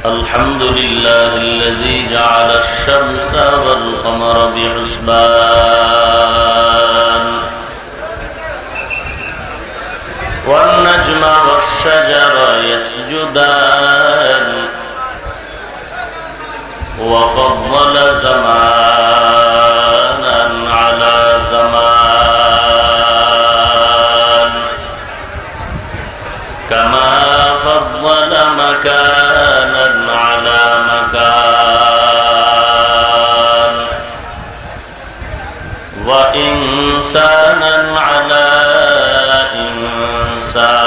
الحمد لله الذي جعل الشمس والقمر بحسبان والنجم والشجر يسجدان وفضل زمانا على زمان كما فضل مكانا على مكان وإنسانا على إنسان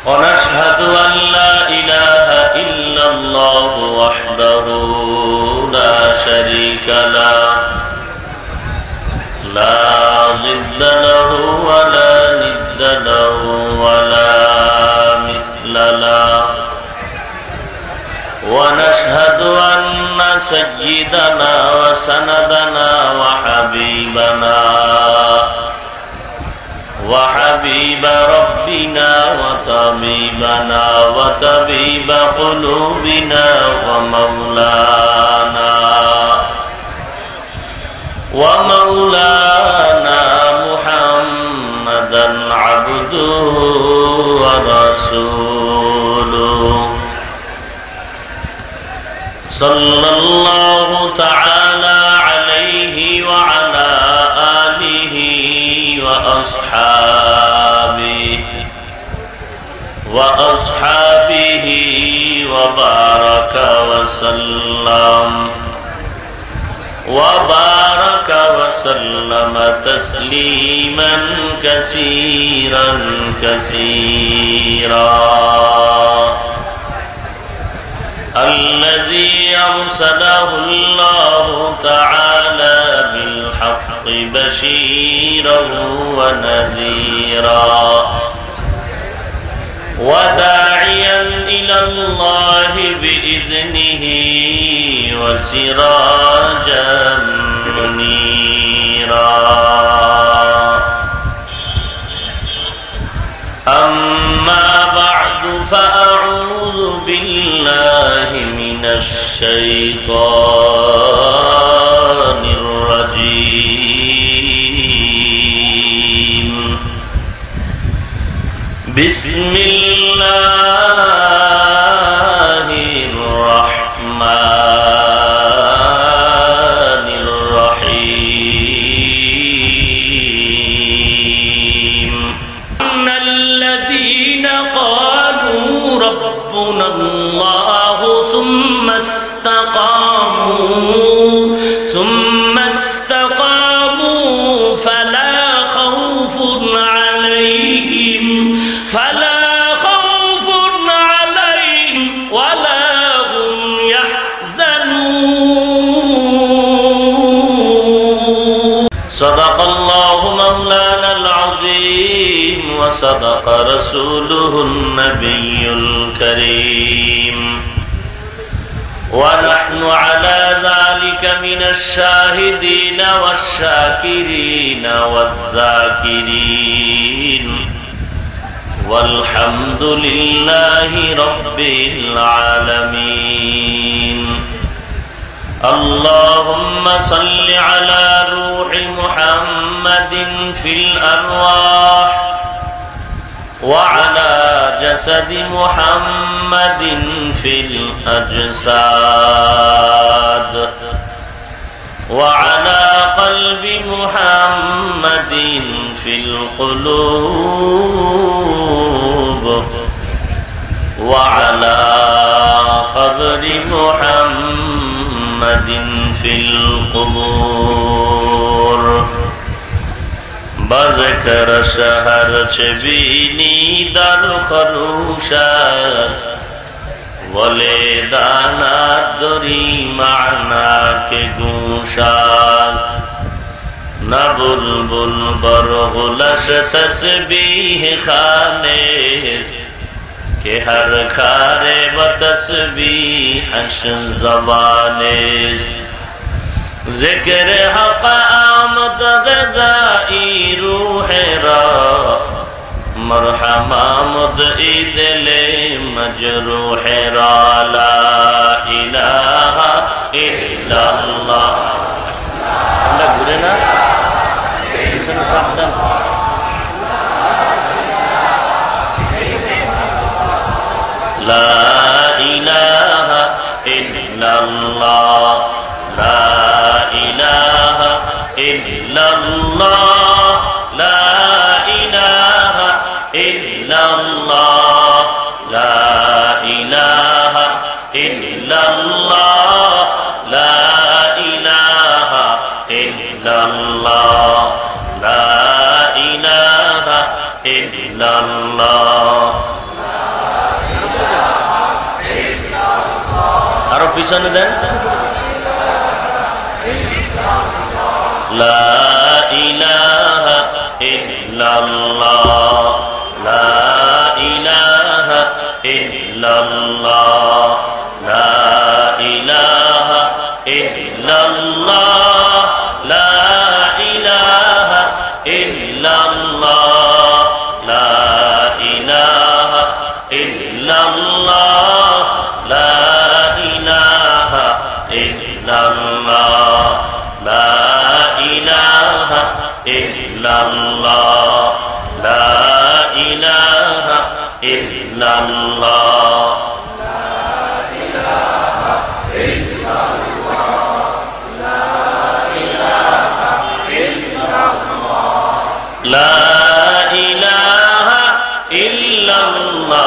ونشهد أن لا إله إلا الله وحده لا شريك له لا ضد له ولا ند له ولا مثل له ونشهد أن سيدنا وسندنا وحبيب ربنا وطبيب قلوبنا ومولانا محمدا عبده ورسوله صلى الله تعالى عليه وعلى آله وأصحابه وبارك وسلم تسليما كثيرا الذي أرسله الله تعالى بالحق بشيرا ونذيرا وداعيا إلى الله بإذنه وسراجا منيرا أما بعد فأعوذ بالله من الشيطان الرجيم بسم الله الرحمن الرحيم إن الذين قالوا ربنا الله ثم استقاموا فلا خوف عليهم ولا هم يحزنون صدق الله مولانا العظيم وصدق رسوله النبي الكريم ونحن على ذلك من الشاهدين والشاكرين والذاكرين والحمد لله رب العالمين اللهم صل على روح محمد في الأرواح وعلى جسد محمد في الأجساد وعلى قلب محمد في القلوب وعلى قبر محمد في القبور بذكر شهر چبینی در خروش است ولی داند دری معنا که گوش است نه بلبل برغلش تسبیح خانه است کہ ہر کھارے بتسبیحش زبانش ذکر حق آمد غذائی मरहमा मुदई दिले मजरूह रा ला इलाहा इल्लल्लाह। আমরা ঘুরে না পিছনে সাবধান। লা ইলাহা ইল্লাল্লাহ লা ইলাহা ইল্লাল্লাহ লা ইলাহা ইল্লাল্লাহ লা ইলাহা ইল্লাল্লাহ লা ইলাহা ইল্লাল্লাহ লা ইলাহা ইল্লাল্লাহ। আরো পিছনে দেন। লা ইলাহা ইল্লাল্লাহ লা ইলাহা ইল্লাল্লাহ লা ইলাহা ইল্লাল্লাহ লা ইলাহা ইল্লাল্লাহ লা ইলাহা ইল্লাল্লাহ লা ইলাহা ইল্লাল্লাহ লা ইলাহা ইল্লাল্লাহ লা ইলাহা ইল্লাল্লাহ। লা ইলাহা ইল্লাল্লাহ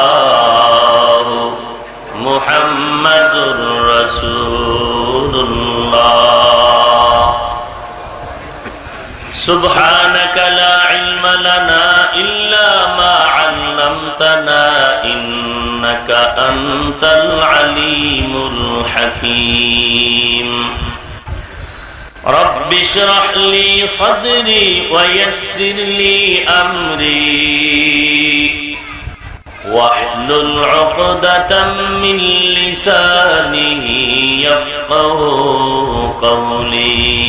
মুহাম্মাদুর রাসূলুল্লাহ। সুবহানাকা লা ইলমা লানা ইল্লা মা আল্লামতানা ইন্নাকা আনতাল আলিমুল হাকীম। رب اشرح لي صدري ويسر لي أمري واحلل عقدة من لساني يفقه قولي।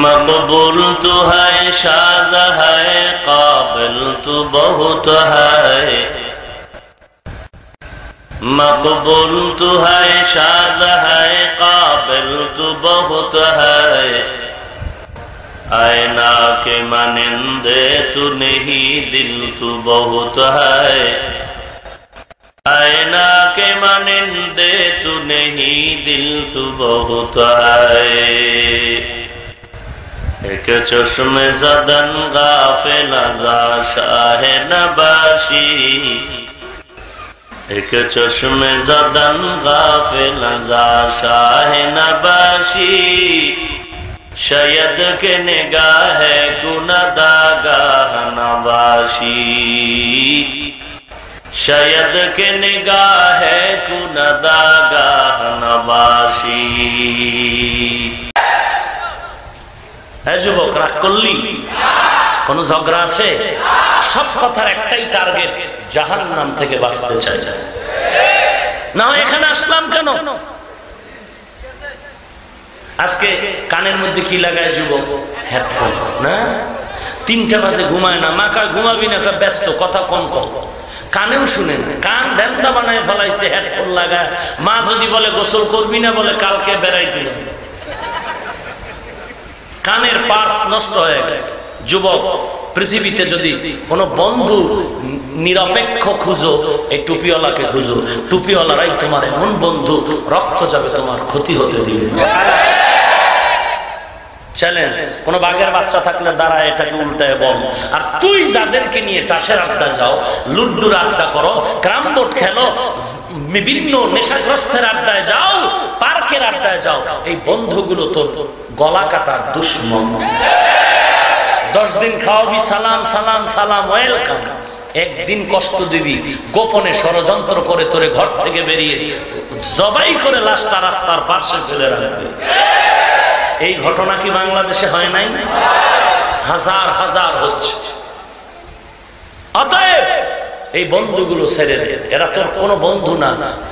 مقبول تو ہے شاذ ہے قابل تو بہت ہے مقبول تو ہے شاذ ہے قابل تو بہت ہے آئینہ کے مانندے تو نہیں دل تو بہت ہے آئینہ کے مانندے تو نہیں دل تو بہت ہے ایک چشم زدن غافل ازا شاہ نباشی ایک چشم زدن غافل ازا شاہ نباشی شاید کے نگاہ کنداگاہ نباشی شاید کے نگاہ کنداگاہ نباشی۔ হ্যাঁ যুবক, রাগ করলি? কোন ঝগড়া আছে? সব কথার একটাই টার্গেট, জাহান্নাম থেকে বাঁচতে চাই। না এখানে আসলাম কেন? আজকে কানের মধ্যে কি লাগায় যুবক? হেডফোন। না 3টা বাজে ঘুমায় না, মা কয় ঘুমাবি না, ব্যস্ত, কথা কম কম, কানেও শুনে না, কান ধ্যানটা বানায় ফেলাইছে হেডফোন লাগায়। মা যদি বলে গোসল করবি না, বলে কালকে বেড়াইতে যাবে। কানের পার্স নষ্ট হয়ে গেছে। যুবক, পৃথিবীতে যদি কোনো বন্ধু নিরপেক্ষ খুঁজো, এই টুপিওয়ালাকে খুঁজো। টুপিওয়ালারাই তোমার এমন বন্ধু, রক্ত যাবে তোমার, ক্ষতি হতে দিবে না। চ্যালেঞ্জ, কোন বাঘের বাচ্চা থাকলে দাঁড়ায় এটাকে উল্টায় বল। আর তুই যাদেরকে নিয়ে টাসের আড্ডা যাও, লুড্ডুর আড্ডা করো, ক্যারাম বোর্ড খেলো, বিভিন্ন নেশাগ্রস্তের আড্ডায় যাও, পার্কের আড্ডায় যাও, এই বন্ধুগুলো তোর গলা কাটার দুশ্মন। 10 দিন খাওয়াবি সালাম সালাম সালাম, ওয়েলকাম। একদিন কষ্ট দিবি, গোপনে ষড়যন্ত্র করে তোরে ঘর থেকে বেরিয়ে জবাই করে লাশটা রাস্তার পাশে ফেলে রাখবে। এই ঘটনা কি বাংলাদেশে হয় নাই? হাজার হাজার হচ্ছে। অতএব এই বন্ধুগুলো ছেড়ে দে, এরা তোর কোনো বন্ধু না,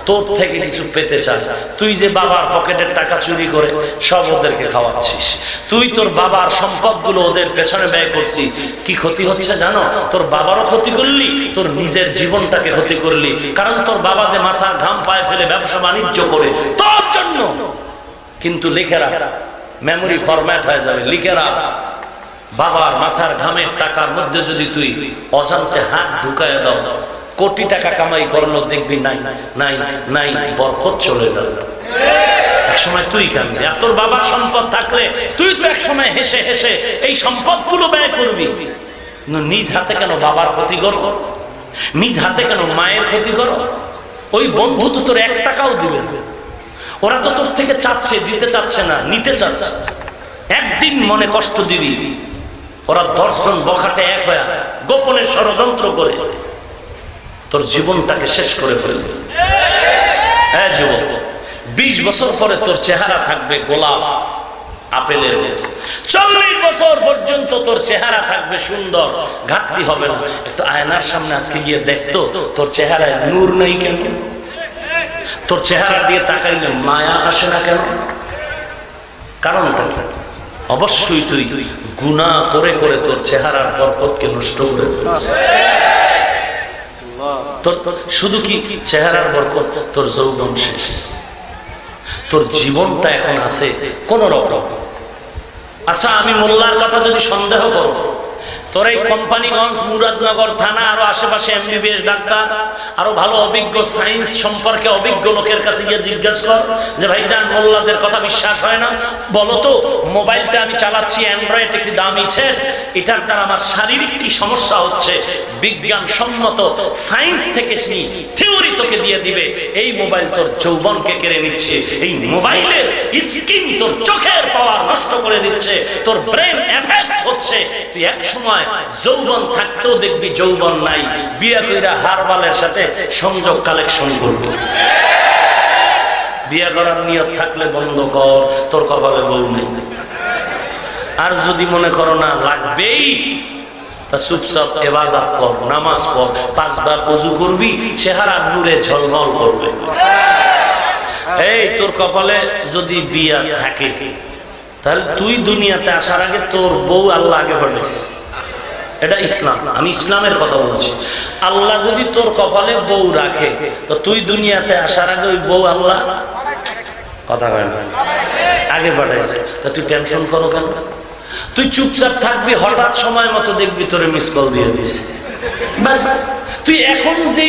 তোর থেকে কিছু পেতে চায়। তুই যে বাবার পকেটের টাকা চুরি করে সব ওদেরকে খাওয়াচ্ছিস, তুই তোর বাবার সম্পদগুলো ওদের পেছনে ব্যয় করছিস, কি ক্ষতি হচ্ছে জানো? তোর বাবারও ক্ষতি করলি, তোর নিজের জীবনটাকে ক্ষতি করলি। কারণ তোর বাবা যে মাথার ঘাম পায়ে ফেলে ব্যবসা বাণিজ্য করে তোর জন্য, কিন্তু লিখে রাখ, মেমোরি ফরম্যাট হয়ে যাবে, লিখে রাখ, বাবার মাথার ঘামের টাকার মধ্যে যদি তুই অজান্তে হাত ঢুকায় দাও, কোটি টাকা কামাই করলো দেখবি নাই নাই নাই বরকত চলে যাবে। একসময় তুই কাঁদবি। আর তোর বাবার সম্পদ থাকলে তুই তো একসময় হেসে হেসে এই সম্পদগুলো ব্যয় করবি। নিজ হাতে কেন বাবার ক্ষতি করো? নিজ হাতে কেন মায়ের ক্ষতি করো? ওই বন্ধু তো তোর 1 টাকাও দিবে না, ওরা তো তোর থেকে চাচ্ছে, দিতে চাচ্ছে না, নিতে চাচ্ছে। একদিন মনে কষ্ট দিবি, ওরা 10 জন বখাটে এক হয়ে গোপনে ষড়যন্ত্র করে তোর জীবনটাকে শেষ করে ফেলবে। হ্যাঁ যুবক, 20 বছর পরে তোর চেহারা থাকবে গোলাপ আপেলের মতো, 40 বছর পর্যন্ত তোর চেহারা থাকবে সুন্দর, ঘাটতি হবে না। একটু আয়নার সামনে আজকে গিয়ে দেখতো তোর চেহারায় নূর নেই কেন? তোর চেহারা দিয়ে তাকাইলে মায়া আসে না কেন? কারণটা কি? অবশ্যই তুই গুনাহ করে করে তোর চেহারার বরকতকে নষ্ট করে ফেলছিস। তোর শুধু কি চেহারার বরকত, তোর যৌবন শেষ, তোর জীবনটা এখন আছে কোন রকম। আচ্ছা, আমি মোল্লার কথা যদি সন্দেহ করো, তোর এই কোম্পানিগঞ্জ, মুরাদনগর থানা আরো আশেপাশে MBBS ডাক্তার, আরো ভালো অভিজ্ঞ সায়েন্স সম্পর্কে অভিজ্ঞ লোকের কাছে গিয়ে জিজ্ঞাসা কর যে ভাইজান মোল্লাদের কথা বিশ্বাস হয় না, বলো তো মোবাইলটা আমি চালাচ্ছি অ্যান্ড্রয়েড, একটি দামি সেট, এটার দ্বারা আমার শারীরিক কি সমস্যা হচ্ছে? বিজ্ঞান সম্মত সায়েন্স থেকে থিওরি তোকে দিয়ে দিবে এই মোবাইল তোর যৌবনকে কেড়ে নিচ্ছে, এই মোবাইলের স্ক্রিন তোর চোখের পাওয়ার নষ্ট করে দিচ্ছে, তোর ব্রেন এফেক্ট হচ্ছে। তুই এক সময় যৌবন থাকতেও দেখবি যৌবন নাই, বিয়ে কইরা হারবালের সাথে সংযোগ কালেকশন করবি। বিয়ে করার নিয়ত থাকলে বন্ধ কর, তোর কপালে বউ নেই। আর যদি মনে করো না লাগবেই, তা চুপচাপ ইবাদত কর, নামাজ পড়, 5 বার ওযু করবি, চেহারা নূরে ঝলমল করবে। এই তোর কপালে যদি বিয়ে থাকে, তাহলে তুই দুনিয়াতে আসার আগে তোর বউ আল্লাহ আগে বানাইছে। এটা ইসলাম, আমি ইসলামের কথা বলছি। আল্লাহ যদি তোর কপালে বউ রাখে, তো তুই দুনিয়াতে আসার আগে ওই বউ আল্লাহ কথা কয় না আগে পাঠাইছে। তা তুই টেনশন করো কেন? তুই চুপচাপ থাকবি, হঠাৎ সময় মতো দেখবি তোরে মিস কল দিয়ে দিছে, বাস। তুই এখন যে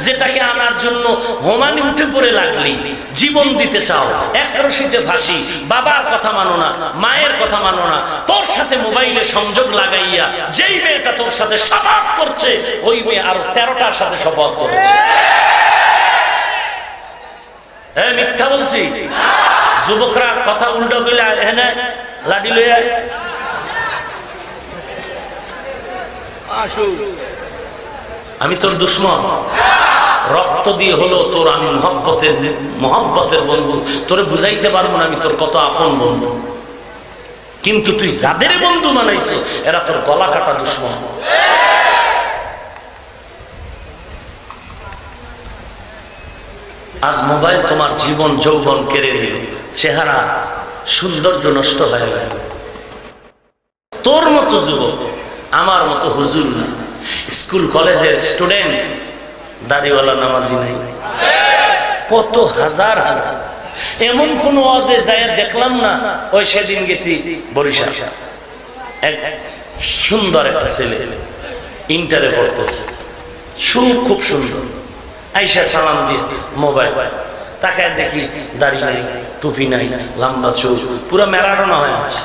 যেটাকে আনার জন্য হোমানি উঠে পড়ে লাগলি, জীবন দিতে চাও, এক রশিতে ফাঁসি, বাবার কথা মানো না, মায়ের কথা মানো না, তোর সাথে মোবাইলে সংযোগ লাগাইয়া যেই মেয়েটা তোর সাথে শপথ করছে, ওই মেয়ে আরো 13টার সাথে শপথ করেছে। হ্যাঁ, মিথ্যা বলছি? যুবকরা কথা উল্টো কইলে হ্যাঁ লাঠি লইয়া আমি তোর দুশ্মন, রক্ত দিয়ে হলো তোর আমি মহব্বতের বন্ধু, তোরে বুঝাইতে পারবো না আমি তোর কত আপন বন্ধু, কিন্তু তুই যাদের বন্ধু বানাইছো এরা তোর গলা কাটা দুশ্মন। আজ মোবাইল তোমার জীবন যৌবন কেড়ে নিল, চেহারা সৌন্দর্য নষ্ট হয়ে গেল। তোর মতো যুবক, আমার মতো হুজুর না, স্কুল কলেজের স্টুডেন্ট দাড়িওয়ালা নামাজি নাই, কত হাজার হাজার। এমন কোন ওয়াজে যায় দেখলাম না। ওই সেদিন গেছি বরিশাল, এক সুন্দর একটা ছেলে ইন্টারে পড়তেছে, খুব সুন্দর, আইসা সালাম দিয়ে মোবাইল তাকায় দেখি দাড়ি নাই, টুপি নাই, লম্বা চুল, পুরো ম্যারাডোনা হয়ে আছে।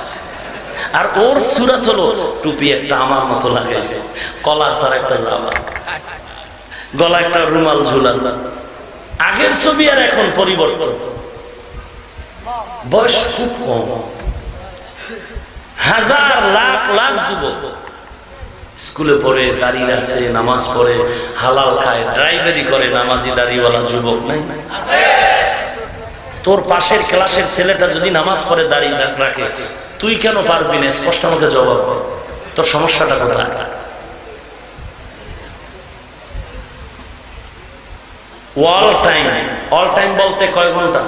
আর ওর সুরাত হলো টুপি একটা আমার মতো লাগাইছে, কলা ছাড় একটা জামা, গলা একটা রুমাল ঝুলানো। আগের ছবি আর এখন পরিবর্তন। বয়স খুব কম, হাজার লাখ লাখ যুবক স্কুলে পড়ে, দাঁড়িয়ে আছে, নামাজ পড়ে, হালাল খায়, ড্রাইভারি করে, নামাজি দাড়িওয়ালা যুবক নাই? তোর পাশের ক্লাসের ছেলেটা যদি নামাজ পড়ে, দাঁড়িয়ে রাখে, তুই কেন পারবি না? স্পষ্ট আমাকে জবাব দে, তোর সমস্যাটা কোথায়? অল টাইম বলতে কয় ঘন্টা?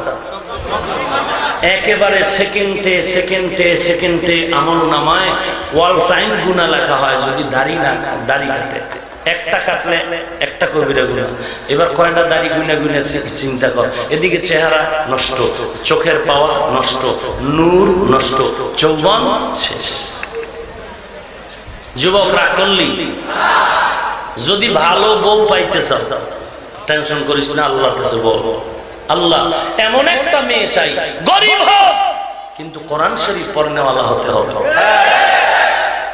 একেবারে সেকেন্ডে সেকেন্ডে সেকেন্ডে আমল নামায় অল টাইম গুনাহ লেখা হয় যদি দাড়ি কাটে। একটা কাটলে একটা কবিরা গুনাহ। এবার কয়টা দাড়ি গুনে গুনে চিন্তা কর। এদিকে চেহারা নষ্ট, চোখের পাওয়ার নষ্ট, নূর নষ্ট, যৌবন শেষ। যুবক রাগ করলি? যদি ভালো বউ পাইতে চাও টেনশন করিস না, আল্লাহর কাছে বল, আল্লাহ এমন একটা মেয়ে চাই, গরিব হোক কিন্তু কোরআন শরীফ পড়নেওয়ালা হতে হবে।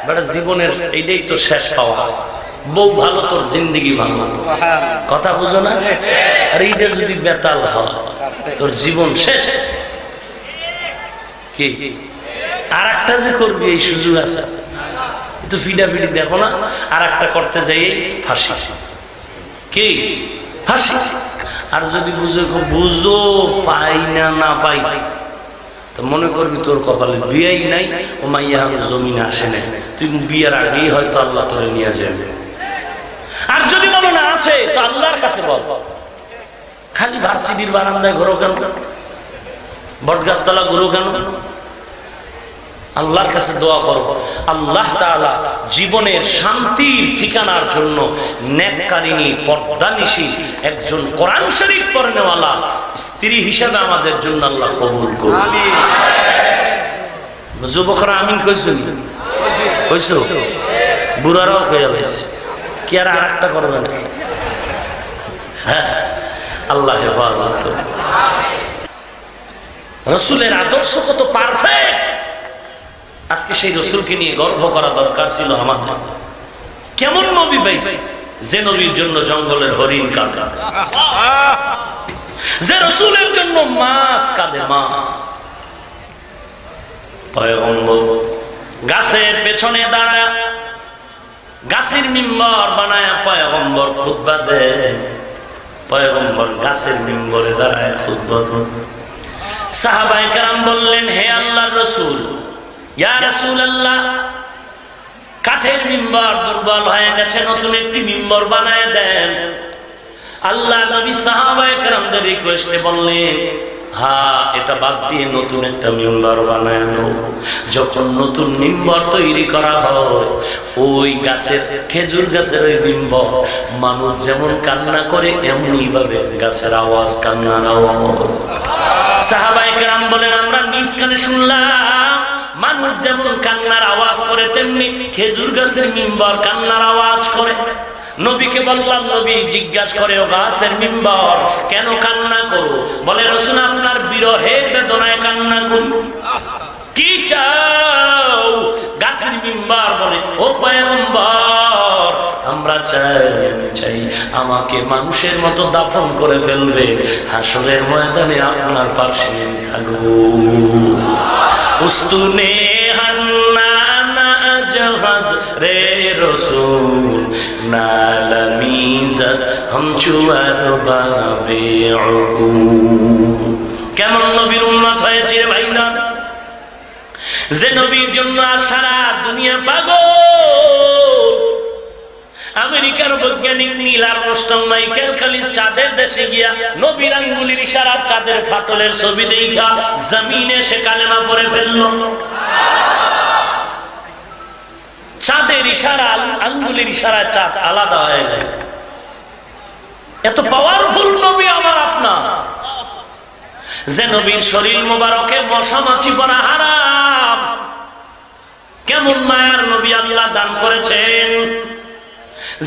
বেটা জীবনের এইটাই তো শেষ পাওয়া। বউ ভালো তোর জিন্দেগি ভালো। কথা বুঝো না? আর এইটা যদি বেতাল হয় তোর জীবন শেষ। কি আর একটা যে করবি এই সুযোগ আছে, তো ফিডাফিডি দেখো না, আর একটা করতে যাই ফাঁসি। কি ফাঁসি? আর যদি বুঝো পাই না পাই তো মনে করবি তোর কপালে বিয়েই নাই, ও মাইয়া জমিনে আসে নাই, তুই বিয়ের আগেই হয়তো আল্লাহ তোরে নিয়ে যাবে। আর যদি বলো না আছে তো আল্লাহর কাছে বল। খালি ভার্সিটির বারান্দায় ঘোরো কেন? বটগাছতলা ঘুরো কেন? আল্লাহর কাছে দোয়া করো, আল্লাহ তাআলা জীবনের শান্তির ঠিকানার জন্য নেককারিনী পর্দানিশী একজন কোরআন শরীফ পড়নেওয়ালা স্ত্রী হিসাবে আমাদের জন্য আল্লাহ কবুল করুন। আমিন। যুবকরা আমিন কইছো? কইছো? বুড়ারাও কইয়া লাইছে। কি আর আরেকটা করবে না? হ্যাঁ, আল্লাহ হেফাজত করুন। রাসূলের আদর্শ কত পারফেক্ট, আজকে সেই রসুলকে নিয়ে গর্ব করা দরকার ছিল আমাদের। কেমন নবী পাইছি যে নবীর জন্য জঙ্গলের হরিণ কাঁদে, যে রসুলের জন্য মাছ কাঁদে, মাছ। পয়গম্বর গাছের পেছনে দাঁড়ায়, গাছের মিম্বর বানায় পয়গম্বর খুতবা দেন। পয়গম্বর গাছের মিম্বরে দাঁড়ায় খুতবা দেন। সাহাবায়ে কেরাম বললেন, হে আল্লাহর রাসূল, ইয়া রাসূলুল্লাহ, কাঠের মিম্বর দুর্বল হয়ে গেছে, নতুন একটি মিম্বর বানায় দেন। আল্লাহ নবী সাহাবায়ে কেরামদের রিকোয়েস্টে বললেন, হ্যাঁ, এটা বাদ দিয়ে নতুন একটা মিম্বর বানায় দাও। যখন নতুন মিম্বর তৈরি করা হয়, ওই গাছের, খেজুর গাছের ওই মিম্বর, মানুষ যেমন কান্না করে এমনই ভাবে গাছের আওয়াজ, কান্নার আওয়াজ। সাহাবায়ে কেরাম বলেন, আমরা নিজ কানে শুনলাম মানুষ যেমন কান্নার আওয়াজ করে তেমনি খেজুর গাছের মিম্বর কান্নার আওয়াজ করে। নবীকে বললাম, নবী জিজ্ঞাসা করে, ও গাছের মিম্বর কেন কান্না করো? বলে, রাসূল আপনার বিরহের বেদনায় কান্না করি। কি চাও? গাছের মিম্বর বলে, ও পয়গম্বর, আমরা চাই, আমি চাই আমাকে মানুষের মতো দাফন করে ফেলবে, হাসরের ময়দানে আপনার পাশে আমি থাকবো। উস্তুনে হান্নানা জাহাজ রে রসুল নালামিজাত হামচুয়ার বাবে কেমন নবীর উম্মত হয়েছে রে ভাইরা, যে নবীর জন্য সারা দুনিয়া পাগল। আমেরিকার বৈজ্ঞানিক নীল আর্মস্ট্রং মাইকেল খালি চাঁদের দেশে গিয়া নবীর আঙ্গুলির ইশারার চাঁদের ফাটলের ছবি দেখা জমিনে সে কালেমা পড়ে ফেলল। চাঁদের ইশারা, আঙ্গুলির ইশারা চাঁদ আলাদা হয়ে গেল। এত পাওয়ারফুল নবী আমার আপনার, যে নবীর শরীর মোবারকে মশা মাছি পড়া হারাম। কেমন মায়ার নবী আল্লাহ দান করেছেন,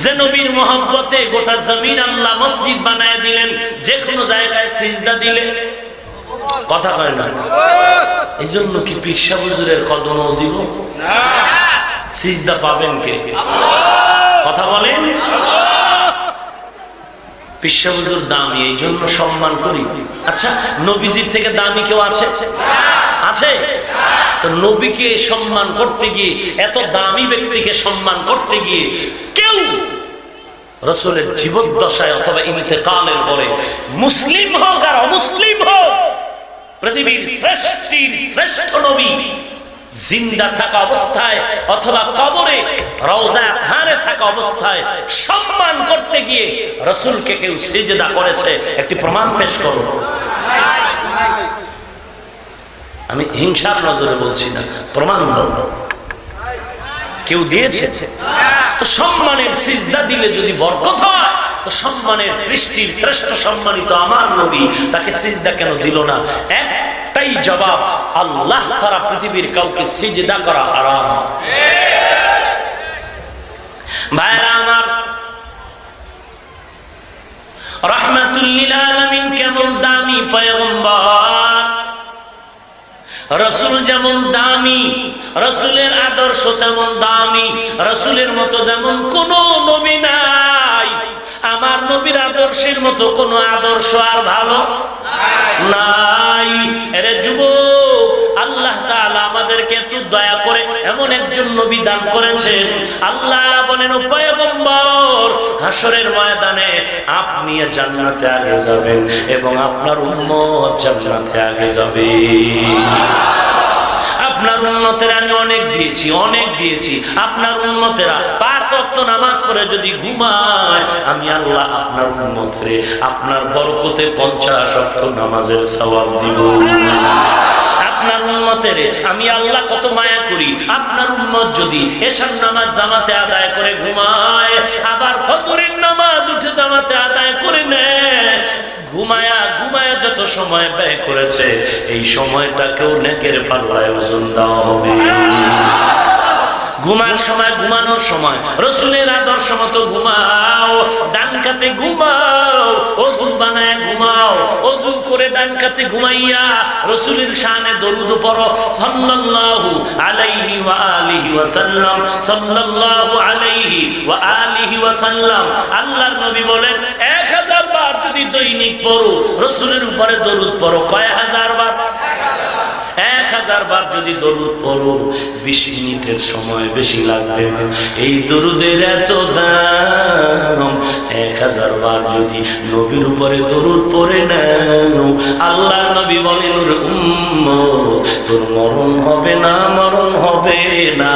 যে নবীর মহব্বতে গোটা জমিন আল্লাহ মসজিদ বানায় দিলেন। যে কোনো জায়গায় সিজদা দিলে, কথা হয় না, এই জন্য কি পীর সাহেব হুজুরের কদমও দিব না? সিজদা পাবেন কে? কথা বলেন। পীর সাহেব হুজুর দামি, এই জন্য সম্মান করি। আচ্ছা, নবীজির থেকে দামি কেউ আছে? আছে? তো নবীকে সম্মান করতে গিয়ে, এত দামি ব্যক্তিকে সম্মান করতে গিয়ে কেউ রাসূলের জীবদ্দশায় অথবা ইন্তেকালের পরে, মুসলিম হোক আর অমুসলিম হোক, পৃথিবীর শ্রেষ্ঠ নবী জিন্দা থাকা অবস্থায় অথবা কবরে রওজা থানে থাকা অবস্থায় সম্মান করতে গিয়ে রাসূলকে কেউ সিজদা করেছে, একটি প্রমাণ পেশ করো। আমি হিংসার নজরে বলছি না, প্রমাণ দাও। কেউ দিয়েছে? তো সম্মানের সিজদা দিলে যদি বরকত হয়, তো সম্মানের সৃষ্টির শ্রেষ্ঠ সম্মানিত আমার নবী তাকে সিজদা কেন দিল না? একটাই জবাব, আল্লাহ সারা পৃথিবীর কাউকে সিজদা করা হারাম। ভাইরা আমার, রাহমাতুল লিল আলামিন কেমন দামি পয়গম্বর, রাসূল যেমন দামি, রাসূলের আদর্শ তেমন দামি, রাসূলের মতো যেমন কোন নবী নাই, আমার নবীর আদর্শের মতো কোন আদর্শ আর ভালো নাই। এরে যুবক, আল্লাহ তাআলা আমাদেরকে এত দয়া করে এমন একজন নবী দান করেছেন। আল্লাহ বলেন, ও পয়গম্বর, হাসরের ময়দানে আপনি জান্নাতে আগে যাবেন এবং আপনার উম্মত জান্নাতে আগে যাবে। আপনার উম্মতেরা আমি অনেক দিয়েছি। আপনার উম্মতেরা 5 ওয়াক্ত নামাজ পড়ে যদি ঘুমায়, আমি আল্লাহ আপনার উম্মতরে আপনার বরকতে 50 ওয়াক্ত নামাজের সওয়াব দিব। আপনার উম্মতের আমি আল্লাহ কত মায়া করি। আপনার উম্মত যদি এশার নামাজ জামাতে আদায় করে ঘুমায়, আবার ফজরের নামাজ উঠে জামাতে আদায় করে নেয়, ঘুমায়া যত সময় ব্যয় করেছে, এই সময়টাকেও নেকের পাল্লায় ওজন দেওয়া হবে। ঘুমানোর সময় রাসূলের আদর্শ মতো ঘুমাও, ডান কাতে ঘুমাও, ওযু বানায় ঘুমাও, ওযু করে ডান কাতে ঘুমাইয়া রাসূলের শানে দরুদ পড়ো, সাল্লাল্লাহু আলাইহি ওয়া আলিহি ওয়া সাল্লাম, সাল্লাল্লাহু আলাইহি ওয়া আলিহি ওয়া সাল্লাম। আল্লাহর নবী বলেন, 1000 বার যদি দৈনিক পড়ো, রাসূলের উপরে দরুদ পড়ো, কয় হাজার বার? 1000 বার যদি দরুদ পড়ো, 20 মিনিটের সময় বেশি লাগবে না। এই দরুদের এত দাম, 1000 বার যদি নবীর উপরে দরুদ পড়ে নাও, আল্লাহর নবী বলেন, ওর উম্মত, তোর মরণ হবে না,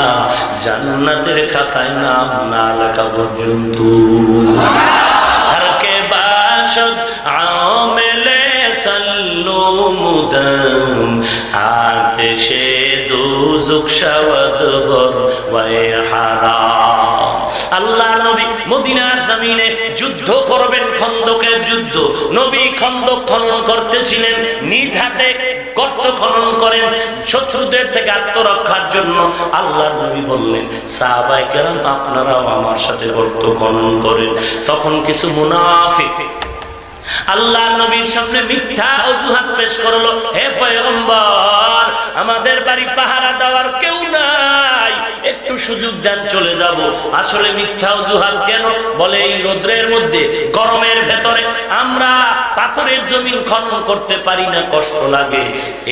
জান্নাতের খাতায় নাম না লেখা পর্যন্ত। হর কে বাশদ আমেলে সাল্লু মুদাম, আতেশে দুজুক শাওয়াদবর ওয়াই হারাম। আল্লাহর নবী মদিনার জমিনে যুদ্ধ করবেন, খন্দকের যুদ্ধ। নবী খন্দক খনন করতেছিলেন, নিজ হাতে গর্ত খনন করেন শত্রুদের থেকে আত্মরক্ষার জন্য। আল্লাহর নবী বললেন, সাহাবায়ে কেরাম আপনারাও আমার সাথে গর্ত খনন করেন। তখন কিছু মুনাফিক আল্লাহর নবীর সামনে মিথ্যা অজুহাত পেশ করলো, হে পয়গম্বর, আমাদের বাড়ি পাহারা দেওয়ার কেউ নাই, একটু সুযোগ দেন চলে যাব। আসলে মিথ্যা অজুহাত কেন? বলে, এই রোদ্রের মধ্যে, গরমের ভেতরে আমরা পাথরের জমিন খনন করতে পারি না, কষ্ট লাগে,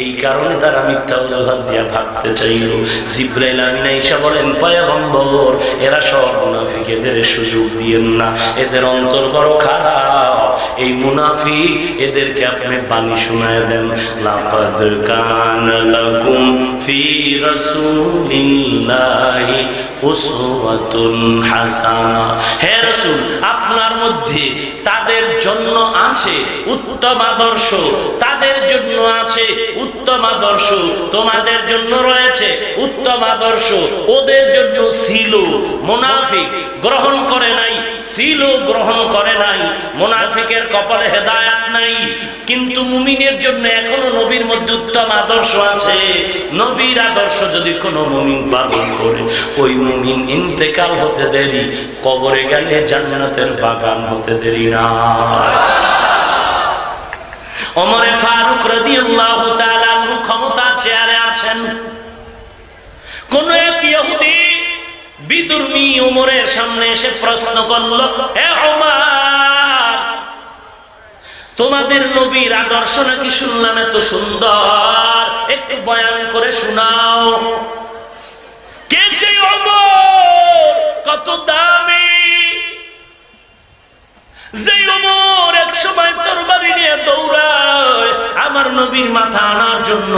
এই কারণে তারা মিথ্যা অজুহাত দিয়ে ভাগতে চাইল। জিবরাইল আমিন আয়েশা বলেন, পয়গম্বর, এরা সব মুনাফিক, এদের সুযোগ দিয়েন না, এদের অন্তর বড় খারাপ। এই মুনাফিক, এদেরকে আপনি বাণী শোনায় দেন, লাকাদ কানা লাকুম ফি রাসূলিল্লাহি উসওয়াতুন হাসানা। হে রাসূল, আপনার মধ্যে তাদের জন্য আছে উত্তম আদর্শ, তাদের জন্য আছে উত্তম আদর্শ, তোমাদের জন্য রয়েছে উত্তম আদর্শ। ওদের জন্য ছিল, মুনাফিক গ্রহণ করে নাই, ছিল গ্রহণ করে নাই। মুনাফিকের কপালে হেদায়েত নাই, কিন্তু মুমিনের জন্য এখনো নবীর মধ্যে উত্তম আদর্শ আছে। নবীর আদর্শ যদি কোনো মুমিন পালন করে, ওই মুমিন ইন্তেকাল হতে দেরি, কবরে গেলে জান্নাতের বাগান হতে দেরি না। ওমরে ফারুক রাদিয়াল্লাহু তাআলা আনহু ক্ষমতার চেয়ারে আছেন। কোন এক ইহুদি বিদুর্মী ওমরের সামনে এসে প্রশ্ন করল, হে ওমর, তোমাদের নবীর আদর্শ নাকি শুনলাম এত সুন্দর, একটু বয়ান করে শোনাও। কে সেই ওমর? কত দামি! যে ওমর এক সময় তরবারি নিয়ে দৌড়ায়, আমার নবীর মাথা আনার জন্য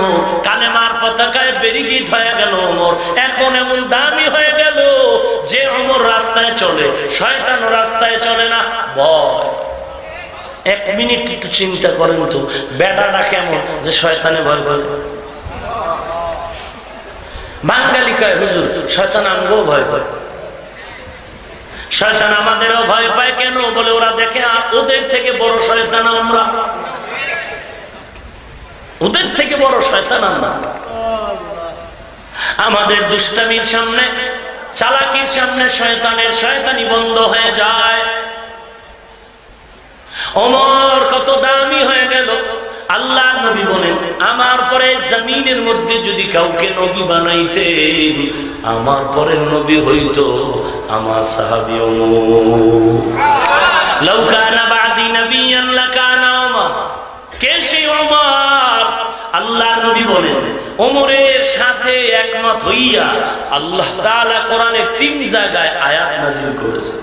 কালেমার পতাকায় ব্যারিকেড হয়ে গেল ওমর। এখন এমন দামি হয়ে গেল যে ওমর রাস্তায় চলে, শয়তান রাস্তায় চলে না, ভয়। এক মিনিট একটু চিন্তা করেন তো, বেটাটা কেমন যে শয়তানে ভয় করে। বাঙালি কয় হুজুর শয়তান আমগো ভয় করে। শয়তান আমাদেরও ভয় পায় কেন? বলে ওরা দেখে ওদের থেকে বড় শয়তান আমরা, ওদের থেকে বড় শয়তান আমরা। আমাদের দুষ্টামির সামনে, চালাকির সামনে শয়তানের শয়তানি বন্ধ হয়ে যায়। ওমর কত দামি হয়ে গেল। আল্লাহ নবী বলেন, আমার পরে জমিনের মধ্যে যদি কাউকে নবী বানাইতেন, আমার পরের নবী হইতো আমার সাহাবী ওমর। লাউ কানা বাদি নবিয়ান লাকানা ওমর। কে সেই ওমর? আল্লাহ নবী বলেন, ওমরের সাথে একমত হইয়া আল্লাহ তাআলা কোরআনে 3 জায়গায় আয়াত নাযিল করেছে।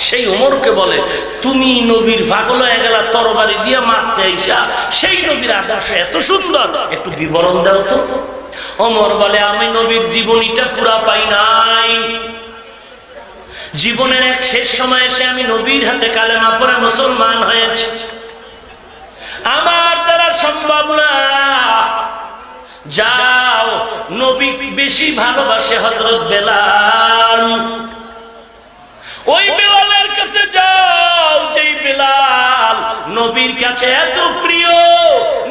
সেই ওমরকে বলে, তুমি নবীর পাগল হয়ে গেলা তরবারি দিয়ে মারতে আইসা, সেই নবীর আদর্শ এত সুন্দর, একটু বিবরণ দাও তো। ওমর বলে, আমি নবীর জীবনীটা পুরা পাই নাই। জীবনের এক শেষ সময় এসে আমি নবীর হাতে কালেমা পড়ে মুসলমান হয়েছি। আমার দ্বারা সম্ভব না। যাও, নবী বেশি ভালোবাসে হযরত বেলাল, ওই বেলালের কাছে যাও, যেই বেলাল নবীর কাছে এত প্রিয়,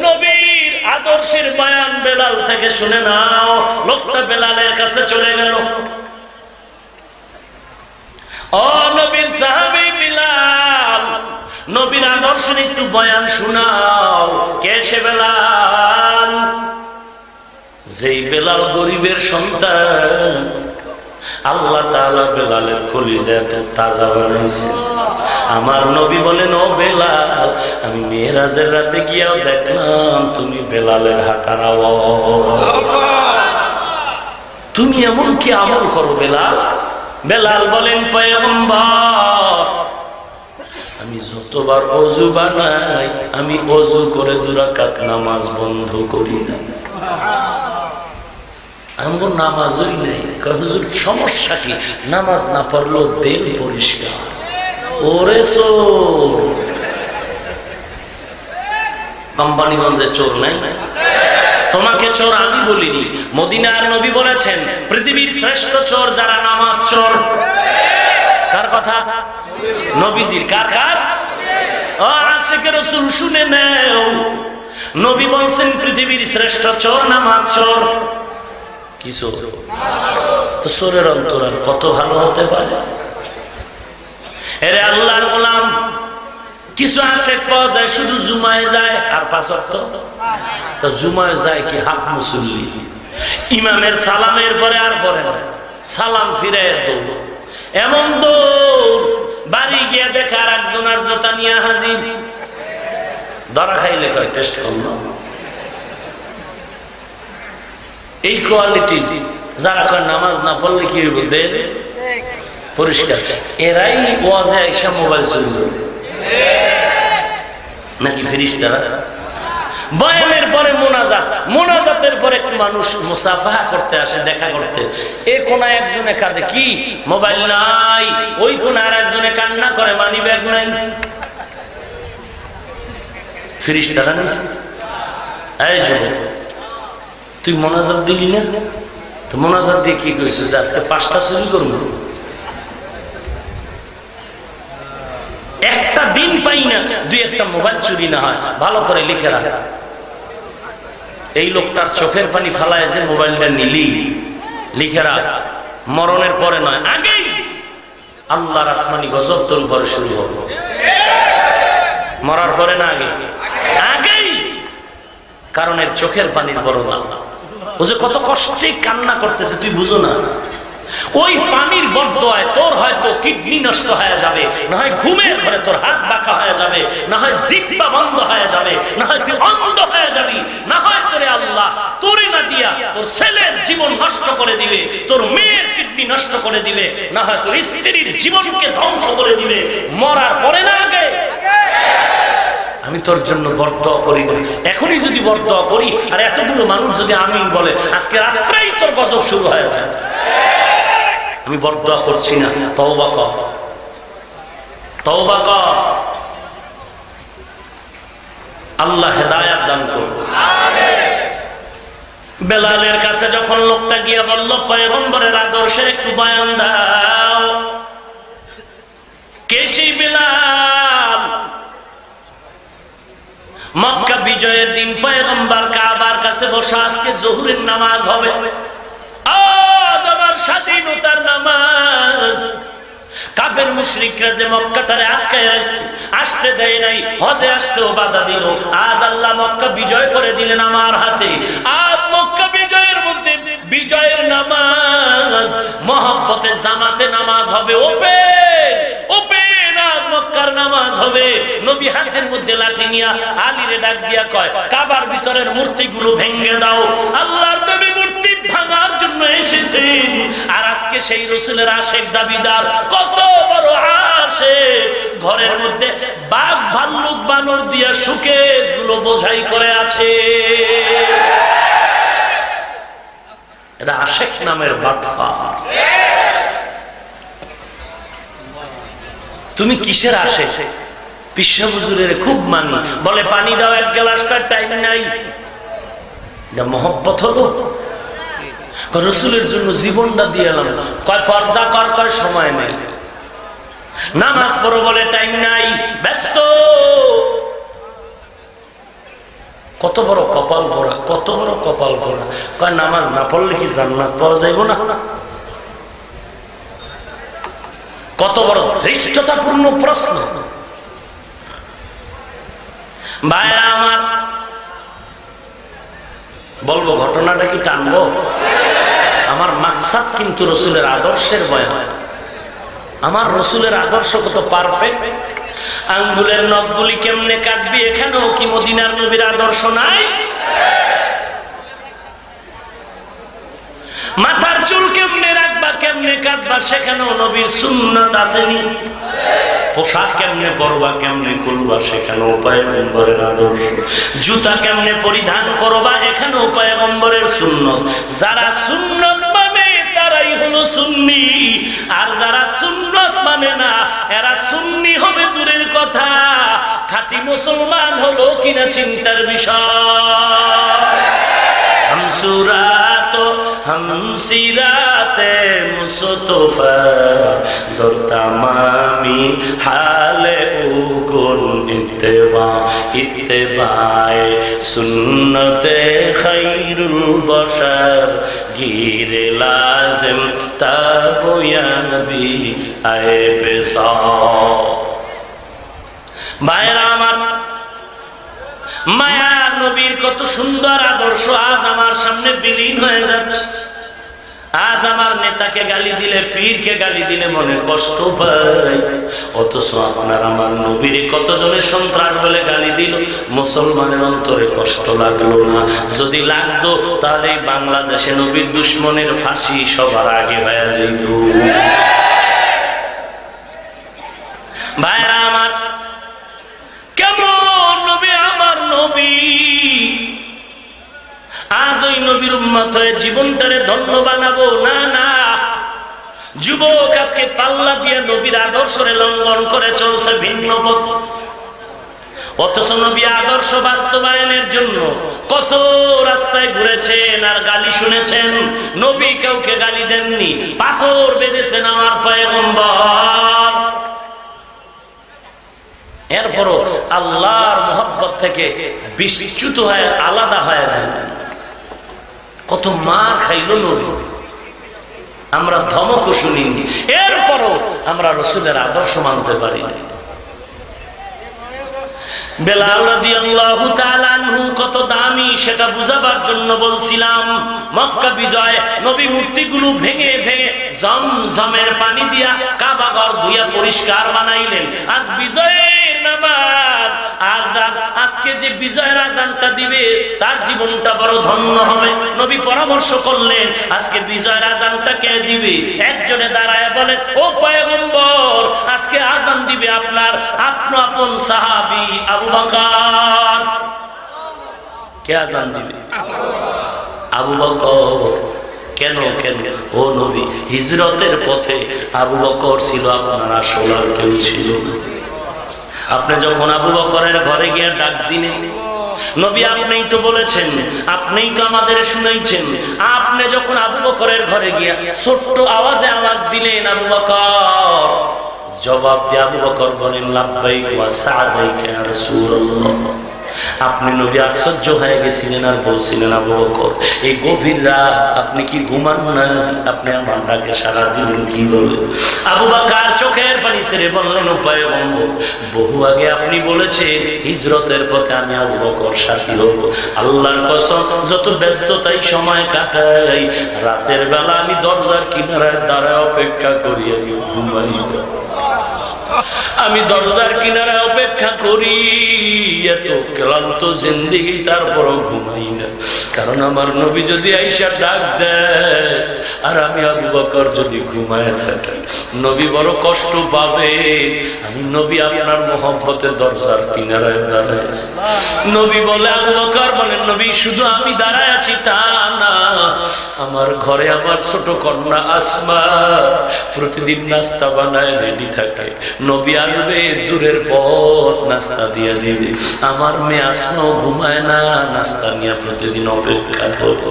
নবীর আদর্শের বয়ান বেলাল থেকে শুনে নাও। লোকটা বেলালের কাছে চলে গেল। ও নবীর সাহাবী বেলাল, নবীর আদর্শের একটু বয়ান শোনাও। কে সে বেলাল? যেই বেলাল গরিবের সন্তান, আল্লাহ তাআলা বেলালের কলিজা এত তাজা বানাইছে। আমার নবী বলেন, ও বেলাল, আমি মেরাজের রাতে গিয়েও দেখলাম তুমি বেলালের হাঁটার আওয়াজ। তুমি এমন কি আমল করো বেলাল? বেলাল বলেন, পয়গম্বর, আমি যতবার ওযু বানাই, আমি ওযু করে 2 রাকাত নামাজ বন্ধ করি না। আমগো নামাজই নেই। হুজুর সমস্যা কি? নামাজ না পড়লেও দিল পরিষ্কার। ওরে চোর, কোম্পানিগঞ্জে চোর নাই? তোমাকে চোর আমি বলিনি, মদিনার নবী বলেছেন পৃথিবীর শ্রেষ্ঠ চোর যারা নামাজ চোর। কার কথা? নবীজির। কার কার? ও আশিকে রাসূল শুনে নাও, নবী বলেছেন পৃথিবীর শ্রেষ্ঠ চোর নামাজ চোর। কি চোর? তো চোরের অন্তর আর কত ভালো হতে পারে? এরে আল্লাহর গোলাম, কিছু আশেক পাওয়া যায় শুধু জুমায় যায় আর 5 ওয়াক্ত। তো জুমায় যায় কি হাফ মুসল্লি, ইমামের সালামের পরে আর পরে না, সালাম ফিরে দৌড়। এমন দৌড়, বাড়ি গিয়ে দেখে আর একজন আর জোতা নিয়ে হাজির। ধরা খাইলে কয় টেস্ট করলাম। এই কোয়ালিটি যারা কয় নামাজ না পড়লে কি হইব? দেন পরিষ্কার। এরাই ওয়াজে আইসা মোবাইল চলবে নাকি ফেরেশতারা? বয়ানের পরে মোনাজাত, মোনাজাতের পরে একটু মানুষ মুসাফাহা করতে আসে, দেখা করতে। এ কোনায় একজনে কাঁদে, কি মোবাইল নাই? ওই কোনায় আর একজনে কান্না করে, মানি ব্যাগ নাই। ফেরেশতারা নিছে। এই যুবক, তুই মোনাজাত দিলি না? তো মোনাজাত দিয়ে কি কইছিস? যে আজকে 5টা চুরি করবো। একটা দিন পাই না 2-1টা মোবাইল চুরি না হয়। ভালো করে লিখে রাখ। এই লোকটার চোখের পানি ফালায় যে মোবাইলটা নিলি, লিখে রাখ। মরণের পরে নয়, আগেই আল্লাহর আসমানি গজব তোর উপরে শুরু হবে। মরার পরে না, আগে আগেই। কারণ এর চোখের পানির বড় দাম। ও যে কত কষ্টে কান্না করতেছে তুই বুঝো না। ওই পানির বরদোয়ায় তোর হয়তো কিডনি নষ্ট হয়ে যাবে, না হয় ঘুমের ঘরে তোর হাত বাঁকা হয়ে যাবে, না হয় জিহ্বা বন্ধ হয়ে যাবে, না হয় তুই অন্ধ হয়ে যাবি, না হয় তোরে আল্লাহ তোরে না দিয়া তোর ছেলের জীবন নষ্ট করে দিবে, তোর মেয়ের কিডনি নষ্ট করে দিবে, না হয় তোর স্ত্রীর জীবনকে ধ্বংস করে দিবে। মরার পরে না আগে? আমি তোর জন্য বরদোয়া করি না। এখনই যদি বরদোয়া করি আর এতগুলো মানুষ যদি আমিন বলে, আজকে রাত্রেই তোর গজব শুরু হয়ে যায়। আমি বরদোয়া করছি না। তওবা কর, তওবা কর। আল্লাহ হেদায়েত দান করুন। বেলালের কাছে যখন লোকটা গিয়ে বলল, পয়গম্বরের আদর্শের একটু বয়ান দাও। কে সেই বেলাল? মক্কা বিজয়ের দিন পয়গম্বর কাবার কাছে বসে, আজকে জোহরের নামাজ হবে, আজ আমার স্বাধীনতার নামাজ। কাফের মুশরিকরা যে মক্কাটারে আটকায় রাখছে, আসতে দেয় নাই, হজে আসতেও বাধা দিল। আজ আল্লাহ মক্কা বিজয় করে দিলেন আমার হাতে। আজ মক্কা বিজয়ের মধ্যে বিজয়ের নামাজ, মহব্বতে জামাতে নামাজ হবে, ওপেন ওপেন আজ মক্কার নামাজ হবে। নবী হাতের মধ্যে লাঠি নিয়া আলীরে ডাক দিয়া কয়, কাবার ভিতরের মূর্তিগুলো ভেঙে দাও। আল্লাহর নবী মূর্তি ভাঙার জন্য এসেছেন। আর আজকে সেই রাসূলের আশিক দাবিদার, কত বড় আশিক, ঘরের মধ্যে বাঘ ভাল্লুক বানর দিয়া সুকেশ গুলো বোঝাই করে আছে। এটা আশিক নামের বাটফার। তুমি কিসের আশিক? পিসা হুজুরের খুব মানি, বলে পানি দাও এক গ্লাস, কার টাইম নাই। এটা মহব্বত হলো? রাসূলের জন্য জীবনটা দিয়ে এলাম, কয় পর্দা কর, কয় সময় নেই। নামাজ পড়ো, বলে টাইম নাই, ব্যস্ত। কত বড় কপাল পোড়া, কত বড় কপাল পোড়া। কয় নামাজ না পড়লে কি জান্নাত পাওয়া যাইব না? কত বড় ধৃষ্টতাপূর্ণ প্রশ্ন। ভাইরা আমার, বলবো ঘটনাটা কি টানবো? আমার মাকসাদ কিন্তু রাসূলের আদর্শের বয়ান। আমার রাসূলের আদর্শ কত পারফেক্ট। আঙ্গুলের নখগুলি কেমনে কাটবি, এখানেও কি মদিনার নবীর আদর্শ নাই? মাথার চুল কেমনে রাখবা, কেমনে কাটবা, সেখানেও নবীর সুন্নাত আসেনি? পোশাক কেমনে পরবা, কেমনে খুলবা, সেখানেও পয়গম্বরের আদর্শ। জুতা কেমনে পরিধান করবা, এখানেও পয়গম্বরের সুন্নত। যারা সুন্নত মানে তারাই হলো সুন্নি, আর যারা সুন্নত মানে না এরা সুন্নি হবে দূরের কথা, খাঁটি মুসলমান হলো কিনা চিন্তার বিষয়। হামসুরাতো হামসিরাতে মুস্তফা দর তামামি হালে উকুন ইত্তেবা ইত্তেবায়ে সুন্নতে খায়রুল বশর গিরে লাজিম তাবয়াবি আয়ে পেশা। ভাইরা আমার, মায়া নবীর কত সুন্দর আদর্শ আজ আমার সামনে বিলীন হয়ে যাচ্ছে। আজ আমার নেতাকে গালি দিলে, পীরকে গালি দিলে মনে কষ্ট পায়, অথচ আপনার আমার নবীর কতজনের সন্ত্রাস বলে গালি দিল, মুসলমানের অন্তরে কষ্ট লাগলো না। যদি লাগতো তাহলে বাংলাদেশে নবীর দুশ্মনের ফাঁসি সবার আগে হয়ে যেত। ভাইরা আমার, কেমন নবী আমার নবী। আজ ওই নবীর উম্মত হয়ে জীবনটারে ধন্য বানাবো না, না। যুবক আজকে পাল্লা দিয়ে নবীর আদর্শরে লঙ্ঘন করে চলছে ভিন্ন পথ। অথচ নবী আদর্শ বাস্তবায়নের জন্য কত রাস্তায় ঘুরেছেন আর গালি শুনেছেন। নবী কাউকে গালি দেননি, পাথর বেঁধেছেন আমার পয়গম্বর। এরপরও আল্লাহর মহব্বত থেকে বিচ্যুত হয়ে আলাদা হয়ে যান। কত মার খাইল নবী, আমরা ধমকও শুনিনি, এরপরও আমরা রাসূলের আদর্শ মানতে পারিনি। বেলাল রাদিয়াল্লাহু তাআলা আনহু কত দামি সেটা বুঝাবার জন্য বলছিলাম। মক্কা বিজয় নবী মূর্তিগুলো ভেঙে ভেঙে জমজমের পানি দিয়া কাবা ঘর ধুইয়া পরিষ্কার বানাইলেন। আজ বিজয়ের নামাজ, আজকে যে বিজয়ের আজানটা দিবে তার জীবনটা বড় ধন্য হবে। নবী পড়া পরামর্শ করলেন আজকে বিজয়ের আজানটা কে দিবে? একজনে দাঁড়ায় বলেন, ও পয়গম্বর, আজকে আজান দিবে আপনার আপন সাহাবী আবু বকর। কে আজান দিবে? আবু বকর। কেন কেন? ও নবী, হিজরতের পথে আবু বকর ছিল আপনার আসল, আর কেউ ছিল না। আপনি যখন আবু বকরের ঘরে গিয়ে ডাক দিলেন, নবী আপনিই তো বলেছেন, আপনিই তো আমাদের শুনাইছেন, আপনি যখন আবু বকরের ঘরে গিয়া ছোট্ট আওয়াজে আওয়াজ দিলেন আবু বকর, জবাব দিয়ে আবু বকর বলেন লাব্বাইক ওয়া সা'দাইক ইয়া রাসূলুল্লাহ। আপনি নবী আশ্চর্য হয়ে গেছিলেন আর বলছিলেন, আবু বকর এই গভীর রাত আপনি কি ঘুমান না? আপনি আমার ডাকে সাড়া দিলেন কি বলে? আবু বকর চোখের পানি ছেড়ে বললেন, ও পয়গম্বর, বহু আগে আপনি বলেছেন হিজরতের পথে আমি আবু বকর সাথী হব। আল্লাহর কসম, যত ব্যস্ততাই সময় কাটাই, রাতের বেলা আমি দরজার কিনারায় দাঁড়ায় অপেক্ষা করি, আমি ঘুমাই না। আমি দরজার কিনারায় অপেক্ষা করি, এত ক্লান্ত জিন্দেগি, তারপরও ঘুমাই না। কারণ আমার নবী যদি আইসা ডাক দেয় আর আমি আবু বকর যদি ঘুমায় থাকি, নবী বড় কষ্ট পাবে। আমি নবী আপনার মহব্বতে দরজার কিনারায় দাঁড়ায় আছি। নবী বলে, আবু বকর বলেন, নবী শুধু আমি দাঁড়ায় আছি তা না, আমার ঘরে আমার ছোট কন্যা আসমা প্রতিদিন নাস্তা বানায় রেডি থাকে। নবী আসবে, দূরের পথ নাস্তা দিয়ে দিবে। আমার মেয়ে আসমাও ঘুমায় না, নাস্তা নিয়ে প্রতিদিন অপেক্ষা করব।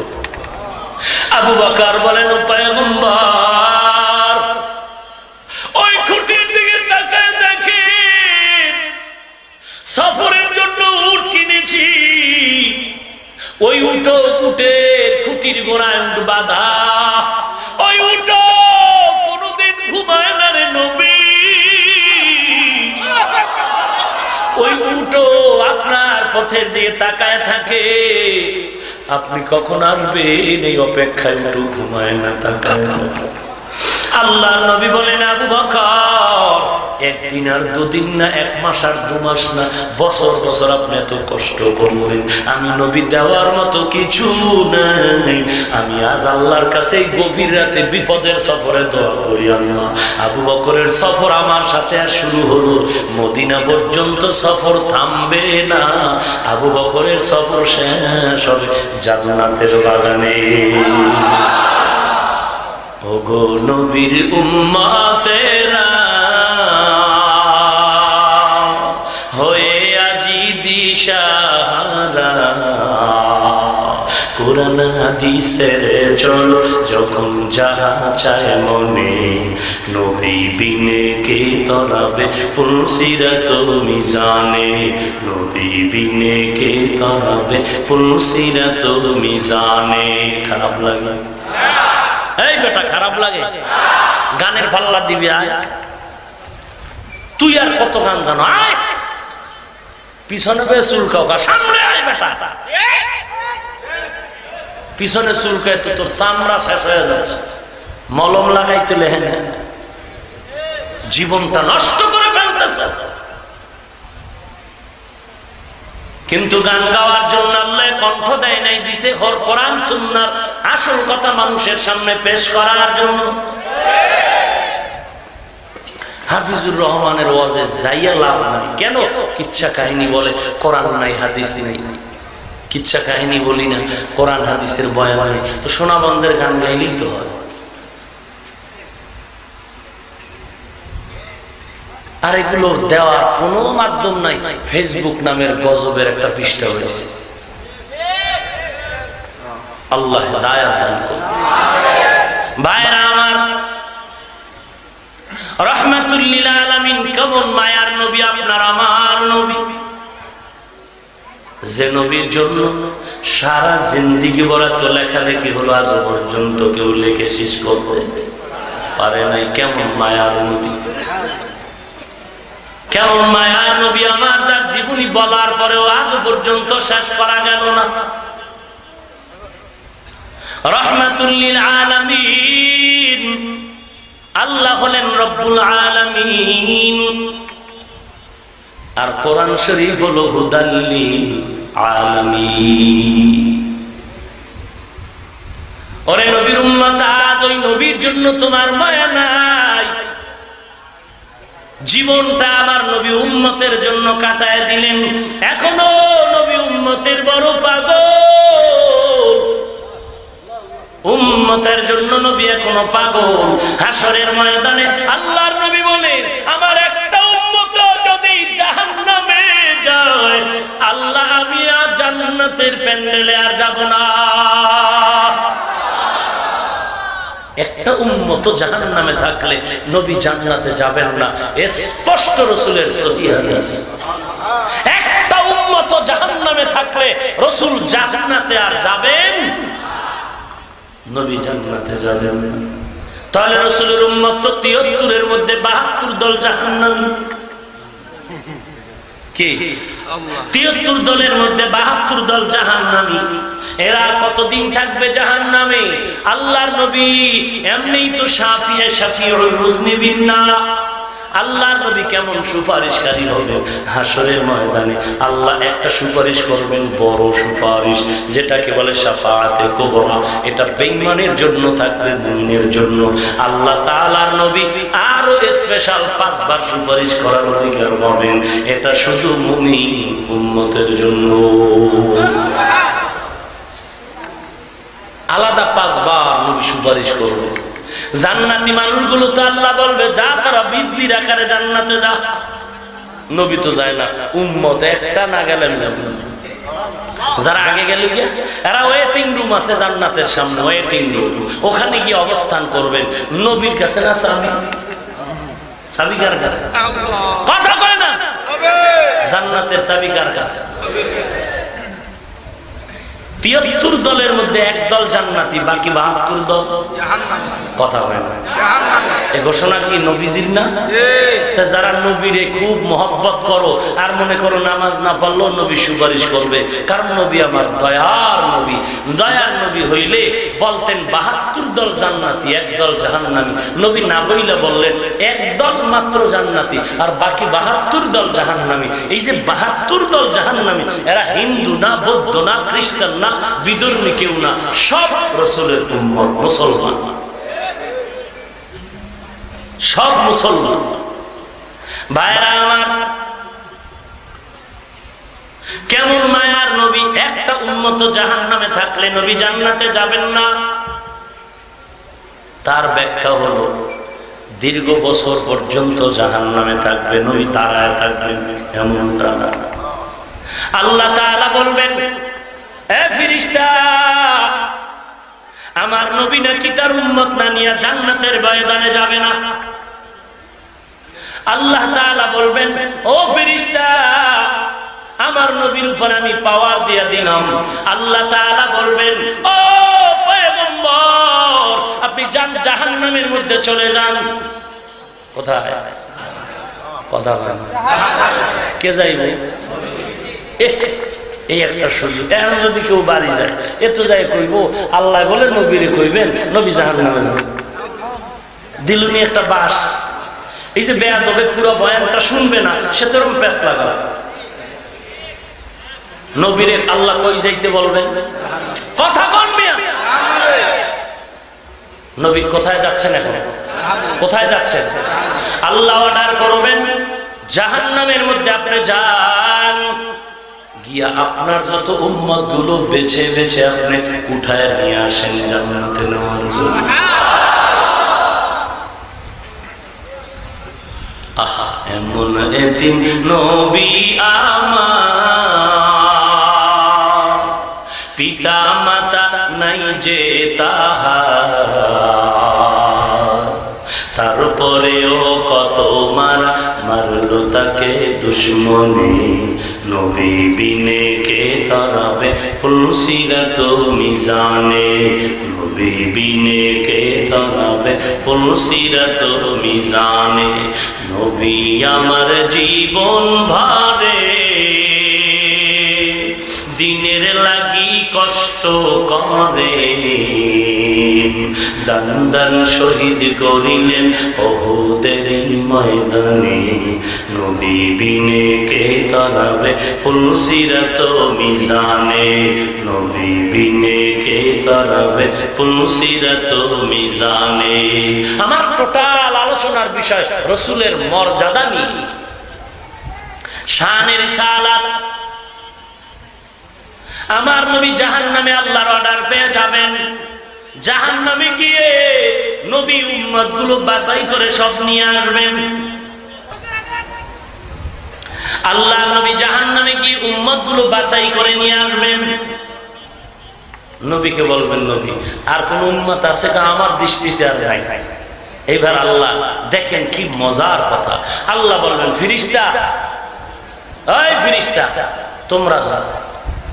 আবু বকর বলেন, ও পয়গম্বর, ওই খুঁটির দিকে তাকায় দেখি সফরের জন্য উট কিনেছি। ওই উটের খুঁটির গোড়ায় উট বাঁধা। ওই উট কোনদিন ঘুমায় না রে নবী। ওই উটো আপনার পথের দিকে তাকায় থাকে, আপনি কখন আসবেন এই অপেক্ষায় উটো ঘুমায় না, তাকায় থাকে। আল্লাহর নবী বলেন, আবু বকর, একদিন আর দুদিন না, এক মাস আর 2 মাস না, বছর বছর আপনি এত কষ্ট করলেন, আমি নবী দেওয়ার মতো কিছু নাই। আমি আজ আল্লাহর কাছে এই গভীর রাতে বিপদের সফরে দোয়া করি, আল্লাহ আবু বকরের সফর আমার সাথে আর শুরু হলো, মদিনা পর্যন্ত সফর থামবে না, আবু বকরের সফর শেষ হবে জান্নাতের বাগানে। ওগো নবীর উম্মতেরা হয়ে আজি দিশাহারা, কোরআন হাদিসের চল যখন যাহা চায় মনে, নবী বিনে কে তরাবে পুলসিরাত মিজানে, নবী বিনে কে তরাবে পুলসিরাত মিজানে। খারাপ লাগে? এই বেটা খারাপ লাগে? গানের পাল্লা দিবি আয়, তুই আর কত গান জানো, আয় পিছনে বে চুলকাও, সামনে আয় বেটা। পিছনে চুলকায় তো তোর চামড়া শেষ হয়ে যাচ্ছে, মলম লাগাইতে লেহে না, জীবনটা নষ্ট করে ফেলতেছে। কিন্তু গান গাওয়ার জন্য আল্লাহ কণ্ঠ দেয় নাই, দিছে কোরআন সুন্নাহর আসল কথা মানুষের সামনে পেশ করার জন্য। হাফিজুর রহমানের ওয়াজে যাইয়া লাভ নাই। কেন? কিচ্ছা কাহিনী বলে, কোরআন নাই হাদিস নেই। কিচ্ছা কাহিনী বলি না, কোরআন হাদিসের বয়ান নেই, তো সোনাবন্ধের গান গাইলেই তো হয়। আর এগুলো দেওয়ার কোনো মাধ্যম নাই। ফেসবুক নামের গজবের একটা পৃষ্ঠা হয়েছে, আল্লাহ হিদায়াত দান করুন। ভাইরা আমার, রাহমাতুল লিল আলামিন, কেমন মায়ার নবী আপনার আমার নবী, যে নবীর জন্য সারা জিন্দেগি ভরা তো লেখালেখি হলো, আজ পর্যন্ত কেউ লিখে শেষ করতে পারে নাই। কেমন মায়ার নবী, কেমন মায়ার নবী আমার, যার জীবনী বলার পরেও আজ পর্যন্ত শেষ করা গেল না। রাহমাতুল লিল আলামিন, আল্লাহ হলেন রব্বুল আলামিন, আর কোরআন শরীফ হলো হুদাল লিল আলামিন। ওরে নবীর উম্মত, আজ ওই নবীর জন্য তোমার মায়া নাই। জীবনটা আমার নবী উম্মতের জন্য কাটায় দিলেন, এখনো নবী উম্মতের বড় পাগল। উম্মতের জন্য নবী এখনো পাগল। হাসরের ময়দানে আল্লাহর নবী বলেন, আমার একটা উম্মত যদি জাহান্নামে যায়, আল্লাহ আমি আর জান্নাতের প্যান্ডেলে আর যাব না। একটা উম্মত জাহান্নামে থাকলে নবী জান্নাতে যাবেন না, স্পষ্ট রাসূলের সহিহ হাদিস। একটা উম্মত জাহান্নামে থাকলে রাসূল জান্নাতে আর যাবেন, নবী জান্নাতে যাবেন না। তাহলে রাসূলের উম্মত তো ৭৩ এর মধ্যে ৭২ দল জাহান্নামী। কি ৭৩ দলের মধ্যে ৭২ দল জাহান্নামী। এরা কতদিন থাকবে জাহান্নামে? আল্লাহর নবী এমনিই তো শাফিউল মুজনিবিন না। আল্লাহর নবী কেমন সুপারিশকারী হবেন? হাসরের ময়দানে আল্লাহ একটা সুপারিশ করবেন, বড় সুপারিশ, যেটাকে বলে শাফাআতে কুবরা। এটা বেঈমানের জন্য থাকবে, মুমিনের জন্য। আল্লাহ তাআলার নবী আরো স্পেশাল ৫ বার সুপারিশ করার অধিকার পাবেন, এটা শুধু মুমিন উম্মতের জন্য। আলাদা ৫ বার নবী সুপারিশ করবেন। জান্নাতি মানুষগুলো তো আল্লাহ বলবে, যা তারা বিজলির আকারে জান্নাতে যা। নবী তো যায় না, উম্মত একটা না গেলে যাবে। যারা আগে গেল গিয়ে এরা ওয়েটিং রুম আছে জান্নাতের সামনে, ওয়েটিং রুম, ওখানে গিয়ে অবস্থান করবেন। নবীর কাছে না চাবি, চাবি কার কাছে? কথা কয় না, জান্নাতের চাবি কার কাছে? ৭৩ দলের মধ্যে এক দল জান্নাতি, বাকি ৭২ দল কথা হয় না। এই ঘোষণা কি নবীজির না? তা যারা নবীরে খুব মহব্বত করো আর মনে করো নামাজ না পড়লেও নবী সুপারিশ করবে, কারণ নবী আমার দয়ার নবী। দয়ার নবী হইলে বলতেন ৭২ দল জান্নাতি, এক দল জাহান্নামী। নবী না বইলে বললেন এক দল মাত্র জান্নাতি আর বাকি ৭২ দল জাহান্নামী। এই যে ৭২ দল জাহান্নামী, এরা হিন্দু না, বৌদ্ধ না, খ্রিস্টান না, বিধর্মী কেউ না, সব রাসূলের উম্মত, মুসলমান, সব মুসলমান। ভাইরা আমার, কেমন মায়ার নবী! একটা উম্মত জাহান্নামে থাকলে নবী জান্নাতে যাবেন না। তার ব্যাখ্যা হলো, দীর্ঘ বছর পর্যন্ত জাহান্নামে থাকবে, নবী তাড়ায় থাকবেন এমনটা না। আল্লাহ তাআলা বলবেন, এ ফেরেশতা, আমার নবী নাকি তার উম্মত না নিয়ে জান্নাতের ময়দানে যাবে না। আল্লাহ তাআলা বলবেন, ও ফেরেশতা, আমার নবীর উপর আমি পাওয়ার দিয়া দিলাম। আল্লাহ তাআলা বলবেন, ও পয়গম্বর, আপনি জাহান্নামের মধ্যে চলে যান। কোথায়? কথা হয় না, কে যাইবে? এই একটা সুযোগ। এখন যদি কেউ বাড়ি যায়, এ তো যাই কইব, আল্লাহ বলে নবীরে কইবেন নবী জাহান্নামে যাবেন। দিলুনি একটা বাস। এই যে বেয়াদবে পুরো বয়ানটা শুনবে না, সে তোরম প্যাঁচ লাগাবে। নবীরে আল্লাহ কই যাইতে বলবেন? কথা কোন মিয়া? নবী কোথায় যাচ্ছেন এখন? কোথায় যাচ্ছেন? আল্লাহ অর্ডার করবেন, জাহান্নামের মধ্যে আপনি যান, গিয়া আপনার যত উম্মত গুলো বেছে বেছে আপনি উঠায় নিয়ে আসেন জান্নাতে নেওয়ার জন্য। আহা, এমন এতিম নবী আমার, পিতা মাতা নাই যে তাহার, তারপরেও কত মারা মারলো তাকে দুশ্মনে, নবী বিনে কে তারাবে ফুলসিরাত মিজানে, নবী বিনে কে তারাবে ফুলসিরাত মিজানে। নবী আমার জীবন ভারে, দিনের লাগি কষ্ট করে, দান দান শহীদ করিলেন ওহুদের ময়দানে। নবী বিনে কে তারাবে পুলসিরাত মিজানে, নবী বিনে কে তারাবে পুলসিরাত মিজানে। আমার টোটাল আলোচনার বিষয় রাসূলের মর্যাদা নিয়ে, শানে রিসালাত। আমার নবী জাহান্নামে আল্লাহর অর্ডার পেয়ে যাবেন, জাহান্নামে গিয়ে নবী উম্মত গুলো বাছাই করে সব নিয়ে আসবেন। আল্লাহ নবী জাহান্নামে গিয়ে উম্মত গুলো বাছাই করে নিয়ে আসবেন। নবীকে বলবেন, নবী আর কোন উম্মত আছে কা? আমার দৃষ্টিতে আর নাই। এইবার আল্লাহ দেখেন কি মজার কথা, আল্লাহ বলবেন, ফেরেশতা, এই ফেরেশতা তোমরা যাও,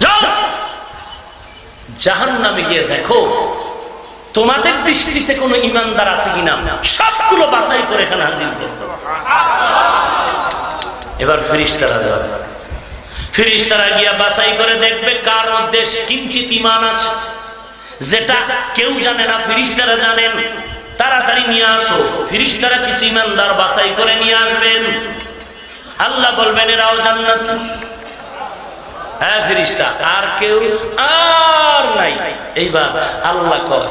যাও জাহান্নামে গিয়ে দেখো তোমাদের দৃষ্টিতে কোন ঈমানদার আছে কিনা, সবগুলো বাছাই করে এখানে হাজির করো। এবার ফেরেশতারা যাবে, ফেরেশতারা গিয়া বাছাই করে দেখবে কার মধ্যে কিঞ্চিত ঈমান আছে, যেটা কেউ জানে না ফেরেশতারা জানেন। তাড়াতাড়ি নিয়ে আসো। ফেরেশতারা কিছু ঈমানদার বাছাই করে নিয়ে আসবেন। আল্লাহ বলবেন এরাও জান্নাতি। হ্যাঁ ফেরেশতা, আর কেউ আর নাই। এইবার আল্লাহ কয়,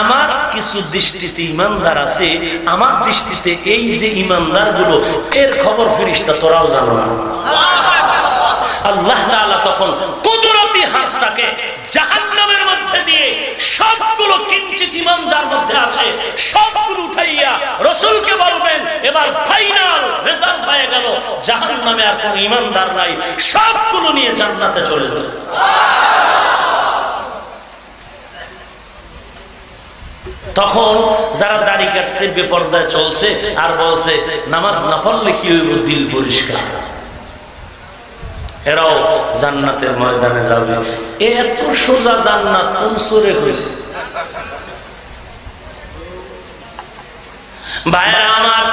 আমার কিছু দৃষ্টিতে ঈমানদার আছে, আমার দৃষ্টিতে এই যে ঈমানদার গুলো, এর খবর ফেরেশতা তোরাও জানো না। আল্লাহ তাআলা তখন কুদরতি হাতটাকে জাহান্নামের মধ্যে দিয়ে সবগুলো কিঞ্চিত ঈমান যার মধ্যে আছে সবগুলো উঠাইয়া রাসূলকে বলবেন, এবার ফাইনাল রেজাল্ট হয়ে গেল, জাহান্নামে আর কোনো ঈমানদার নাই, সবগুলো নিয়ে জান্নাতে চলে যাবে। তখন যারা দাড়ি কাটছে, বেপরদায় চলছে আর বলছে নামাজ না পড়লে কি হইব, দিল পরিষ্কার, এরাও জান্নাতের ময়দানে যাবে। এত সোজা জান্নাত কোন সূরে হইছে? ভাইরা আমার,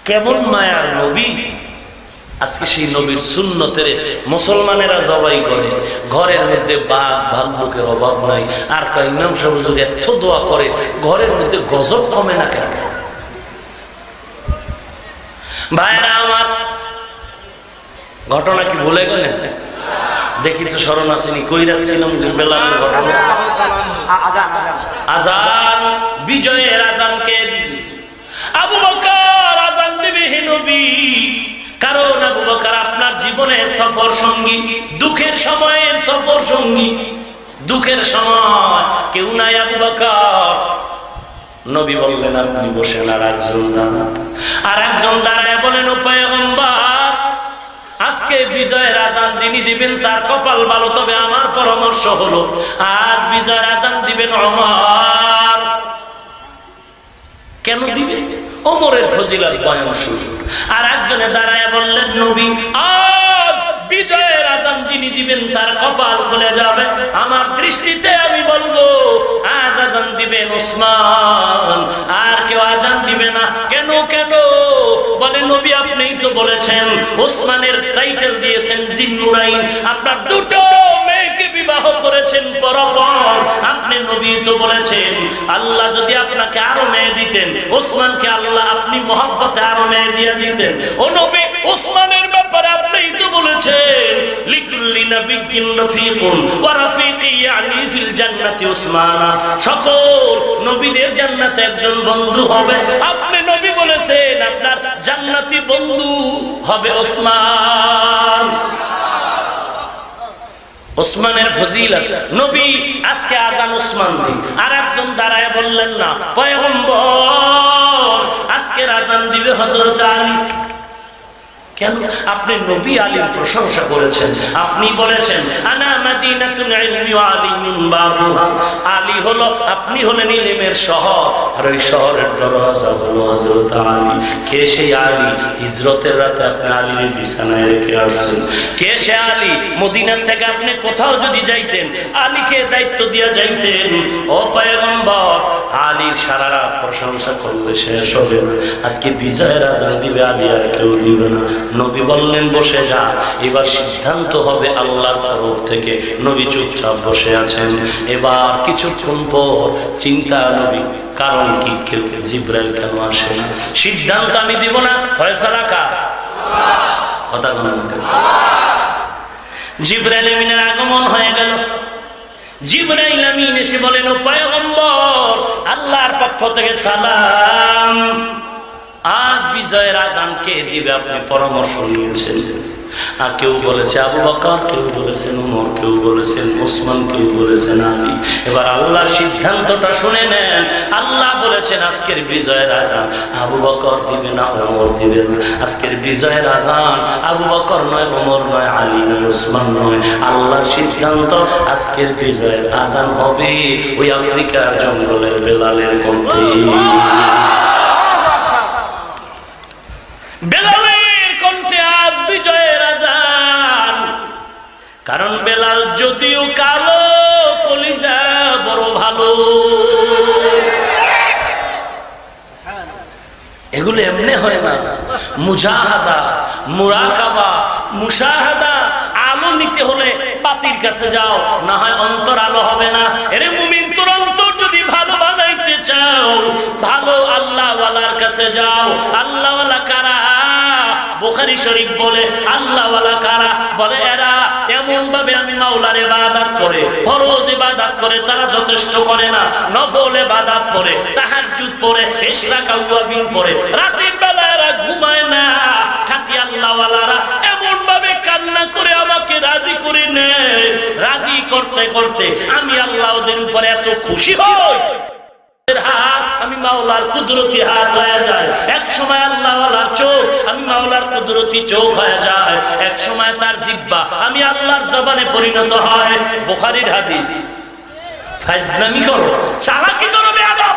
কেমন মায়ার নবী। আজকে সেই নবীর সুন্নতের মুসলমানেরা জবাই করে, ঘরের মধ্যে বাঘ ভাল্লুকের অভাব নাই। আর কয় ইমাম সাহেব হুজুর এত দোয়া করে, ঘরের মধ্যে গজব কমে না কেন? ভাইরা আমার, ঘটনা কি ভুলে গেলেন? দেখি তো স্মরণ আসেনি, কই রাখছিলাম বেলালের ঘটনা। আজান, বিজয়ের আজান কে দিবে? আবু বকর আজান দিবে হে নবী। কারণ আবু বকর আপনার জীবনের সফর সঙ্গী, দুঃখের সময়ের সফর সঙ্গী। দুঃখের সময় কেউ নাই আবু বকর। নবী বললেন আপনি বসেন, আর একজন দাঁড়ান। আর একজন দাঁড়ায় বলেন, ও পয়গম্বর, আজকে বিজয়ের আজান যিনি দিবেন তার কপাল ভালো, তবে আমার পরামর্শ হলো আজ বিজয়ের আজান দিবেন ওমর। কেন দিবে? ওমরের ফজিলত বয়ান শুরু। আর একজনে দাঁড়ায় বললেন, নবী আজ বিজয়ের আজান যিনি দিবেন তার কপাল খুলে যাবে। আমার দৃষ্টিতে আমি বলবো আজ আজান দিবেন ওসমান, আর কেউ আজান দিবে না। কেন কেন? বলে নবী আপনিই তো বলেছেন, ওসমানের টাইটেল দিয়েছেন জিন্নুরাইন, আপনার দুটো মেয়েকে বিবাহ করেছেন পরপর। আপনি নবী তো বলেছেন আল্লাহ যদি আপনাকে আরো মেয়ে দিতেন, ওসমানকে আল্লাহ আপনি মহব্বতে আরো মেয়ে দিয়ে দিতেন। ও নবী, ওসমানের ব্যাপারে আপনিই তো বলেছেন লিকুল্লি নাবিয়্যিন রাফিকুন ওয়া রাফিকি ইয়ানি ফিল জান্নাতি উসমানা, সকল নবীদের জান্নাতে একজন বন্ধু হবে। আপনি নবী বলেছেন আপনার জান্নাতি বন্ধু হবে ওসমান। ওসমানের ফজিলত নবী আজকে আজান ওসমান দিন। আর একজন দাঁড়ায় বললেন, না পয়গম্বর আজকের আজান দিবে হযরত আলী। কেন? আপনি নবী আলীর প্রশংসা করেছেন, আপনি বলেছেন আনা মাদিনাতুল ইলমি ওয়া আলিয়ুন বাবুহা, আলী হলো, আপনি হলেন ইলমের শহর, আর ওই শহরের দরজা হলো হযরত আলী। কে সেই আলী? হিজরতের রাতে আপনি আলীর বিছানায় রেখে আসছেন। কে সে আলী? মদিনা থেকে আপনি কোথাও যদি যাইতেন, আলীকে দায়িত্ব দিয়ে যাইতেন। ও পয়গম্বর, আলীর সারা রাত প্রশংসা করলে শেষ হবে না। আজকে বিজয়ের আজান দিবে আলী, আর কেউ দিবে না। নবী বললেন বসে যা, এবার সিদ্ধান্ত হবে আল্লাহর তরফ থেকে। নবী চুপচাপ বসে আছেন। এবার কিছুক্ষণ পর চিন্তা নবী, কারণ কি, কেউ জিবরাইল কেন আসে না? সিদ্ধান্ত আমি দিব না, ফয়সালা কার? কথা বলেন। জিবরাইল আমিনের আগমন হয়ে গেল। জিবরাইল আমিন এসে বলেন, ও পয়গম্বর, আল্লাহর পক্ষ থেকে সালাম। আজ বিজয়ের আজান কে দিবে আপনি পরামর্শ নিয়েছেন। আর কেউ বলেছে আবু বকর, কেউ বলেছেন ওমর, কেউ বলেছেন ওসমান, কেউ বলেছেন আলী। এবার আল্লাহর সিদ্ধান্তটা শুনে নেন। আল্লাহ বলেছেন আজকের বিজয়ের আজান আবু বকর দিবে না, ওমর দিবে না। আজকের বিজয়ের আজান আবু বকর নয়, ওমর নয়, আলী নয়, ওসমান নয়। আল্লাহর সিদ্ধান্ত আজকের বিজয়ের আজান হবে ওই আফ্রিকার জঙ্গলের বেলালের কণ্ঠে। বেলালের কণ্ঠে আজ বিজয়ের আজান। কারণ বেলাল যদিও কালো, কলিজা বড় ভালো। এগুলো এমনি হয় না। মুজাহাদা, মুরাকাবা, মুশাহাদা, আলো নিতে হলে বাতির কাছে যাও, না হয় অন্তর আলো হবে না। এরে মুমিন, তোর অন্তর যদি ভালো বানাইতে চাও, ভালো আল্লাহ ওয়ালার কাছে যাও। আল্লাহ ওয়ালা কারা? বুখারী শরীফ বলে আল্লাহ ওয়ালা কারা? বলে এরা এমন ভাবে আমি মাওলার ইবাদত করে, ফরজ ইবাদত করে তারা যথেষ্ট করে না, নফল ইবাদত করে, তাহাজ্জুদ পড়ে, ইশরাক আওয়াবিন পড়ে, রাতের বেলা এরা ঘুমায় না। খাঁটি আল্লাহ ওয়ালারা এমন ভাবে কান্না করে আমাকে রাজি করে নেয়। রাজি করতে করতে আমি আল্লাহ ওদের উপরে এত খুশি হই, হাত আমি মাওলার কুদরতি হাত হয়ে যায়। এক সময় আল্লাহ ওয়ালার চোখ আমি মাওলার কুদরতি চোখ হয়ে যায়। এক সময় তার জিহ্বা আমি আল্লাহর জবানে পরিণত হয়। বুখারীর হাদিস। ফাজলামি করো, চালাকি করো, বেয়াদব।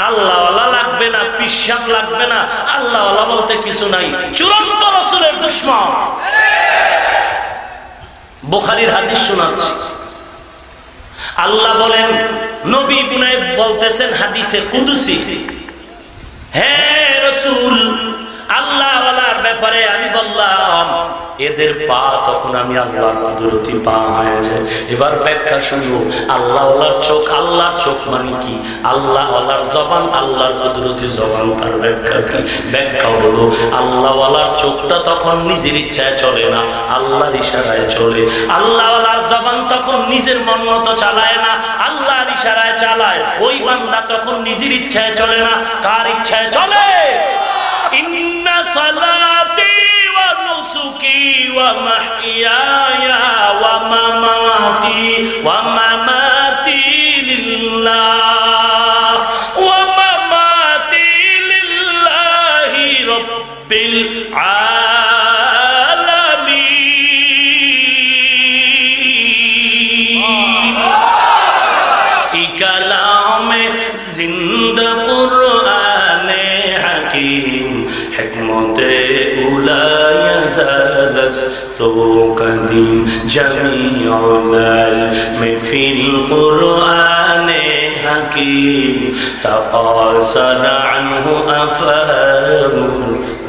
আল্লাহ ওয়ালা লাগবে না, পিশাব লাগবে না, আল্লাহ ওয়ালা বলতে কিছু নাই। চূড়ান্ত রাসূলের দুশমন। বুখারীর হাদিস শোনাচ্ছি। আল্লাহ বলেন, নবী বুনাই বলতেছেন হাদিসে কুদসি, হে রাসূল, আল্লাহ ওয়ালার ব্যাপারে আমি বললাম এদের পা, তখন আমি আল্লাহর কুদরতি পা হয়ে যায়। এবার ব্যাখ্যা শুনো। আল্লাহ ওয়ালার চোখ, আল্লাহর চোখ মানে কি? আল্লাহ ওয়ালার জবান, আল্লাহর কুদরতি জবান। তার ব্যাখ্যা কি? ব্যাখ্যা হলো আল্লাহ ওয়ালার চোখটা তখন নিজের ইচ্ছায় চলে না, আল্লাহর ইশারায় চলে। আল্লাহ ওয়ালার জবান তখন নিজের মন মতো চালায় না, আল্লাহর ইশারায় চালায়। ওই বান্দা তখন নিজের ইচ্ছায় চলে না, কার ইচ্ছায় চলে? ইন্না সালাতি ওয়া নুসুকি ওয়া মাহইয়ায়া ওয়া মামাতি লিল্লাহ ওয়া মামাতি লিল্লাহি রাব্বিল আলামিন। এই কালামে জিন্দা কুরআনে হাকিম, হিকমতে উলায় জালস্তু কদিম, জামিউল ইলমি ফিল কুরআনে হাকিম, তাকাসার আনহু আফহামুর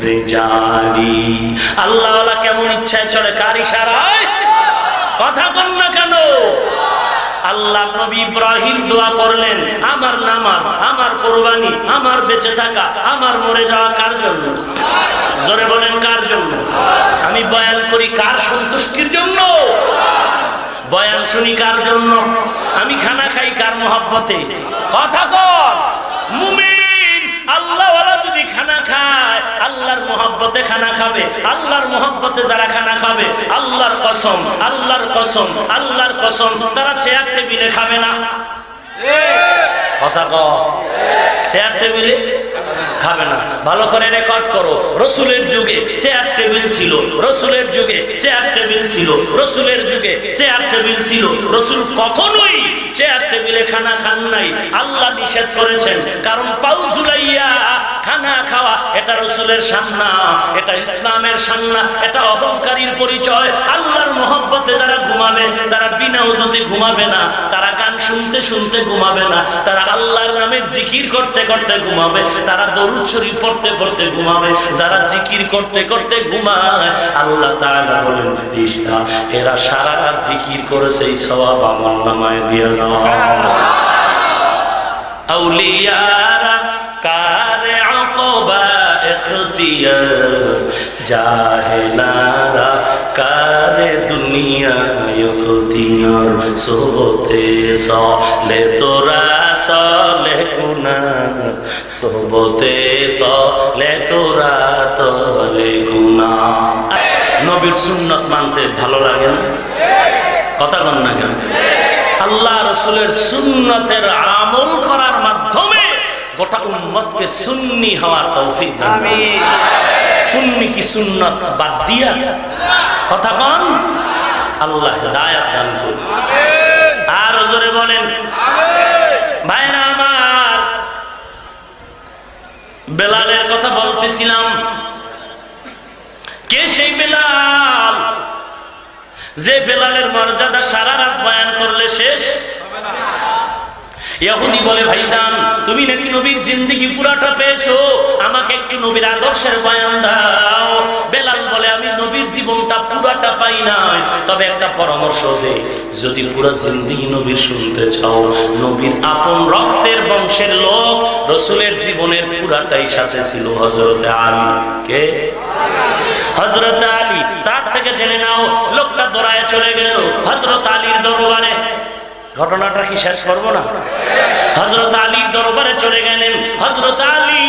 রিজালি। আল্লাহ ওয়ালা কেমন ইচ্ছায় চলে, কার ইশারায়? কথা বল না কেন? আল্লাহ নবী ইব্রাহিম দোয়া করলেন, আমার নামাজ, আমার কোরবানি, আমার বেঁচে থাকা, আমার মরে যাওয়া কার জন্য? জোরে বলেন, কার জন্য? আমি বয়ান করি কার সন্তুষ্টির জন্য? বয়ান শুনি কার জন্য? আমি খানা খাই কার মহব্বতে? কথা কর। মুমিন আল্লাহ ওয়ালা যদি খানা খায়, আল্লাহর মহব্বতে খানা খাবে। আল্লাহর মহব্বতে যারা খানা খাবে, আল্লাহর কসম, আল্লাহর কসম, আল্লাহর কসম, তারা চেয়ার টেবিলে খাবে না। কথা কও, চেয়ার টেবিলে খাবে না। ভালো করে রেকর্ড করো। রসুলের যুগে চেয়ার টেবিল ছিল, রসুলের যুগে চেয়ার টেবিল ছিল, রসুলের যুগে চেয়ার টেবিল ছিল। রসুল কখনোই চেয়ার টেবিলে খানা খান নাই, আল্লাহ নিষেধ করেছেন। কারণ পাউ ঝুলাইয়া খানা খাওয়া এটা রসুলের শান্না, এটা ইসলামের শান্না, এটা অহংকারীর পরিচয়। আল্লাহর মহব্বতে যারা ঘুমাবে তারা বিনা ওজুতে ঘুমাবে না, তারা গান গান শুনতে শুনতে ঘুমাবে না, তারা আল্লাহর নামের জিকির করতে করতে ঘুমাবে, তারা দরুদ শরীফ পড়তে পড়তে ঘুমাবে। যারা জিকির করতে করতে ঘুমায়, আল্লাহ তাআলা বলেন ফেরেশতা এরা সারা রাত জিকির করেছে, এই সওয়াব আমলনামায় দিয়ে দাও। আউলিয়ারা কারে আকবা ইখতিয়ার, জাহেলারা কারে দুনিয়া ইখতিয়ার। সোহবতে সলে তোরা সলে গুনা, সোহবতে তলে তোরা তলে গুনা। নবীর সুন্নাত মানতে ভালো লাগে না? কথা বল না কেন? আল্লাহ রাসূলের সুন্নতের আমল করার মাধ্যমে গোটা উম্মতকে সুন্নি হওয়ার তৌফিক দান করুন। সুন্নি কি সুন্নত বাদ দিয়া? কথা বল। আল্লাহ হিদায়াত দান করুন। আর জোরে বলেন ভাইরা আমার, বেলালের কথা বলতেছিলাম। কে সেই বেলাল? যে বেলালের মর্যাদা সারা রাত বয়ান করলে শেষ হবে না। ইহুদি বলে ভাইজান তুমি নাকি নবীর জিন্দেগি পুরাটা পেয়েছো, আমাকে একটু নবীর আদর্শের বয়ান দাও। বেলাল বলে আমি নবীর জীবনটা পুরাটা পাই নাই, তবে একটা পরামর্শ দে, যদি পুরা জিন্দেগি নবীর শুনতে চাও, নবীর আপন রক্তের বংশের লোক, রাসূলের জীবনের পুরাটাই সাথে ছিল হযরতে আলী। কে? হযরত আলী। তার থেকে জেনে নাও, লোকটা দৌড়ায় চলে গেল হযরত আলীর দরবারে। ঘটনাটা কি শেষ করব না? হযরত আলীর দরবারে চলে গেলেন। হযরত আলী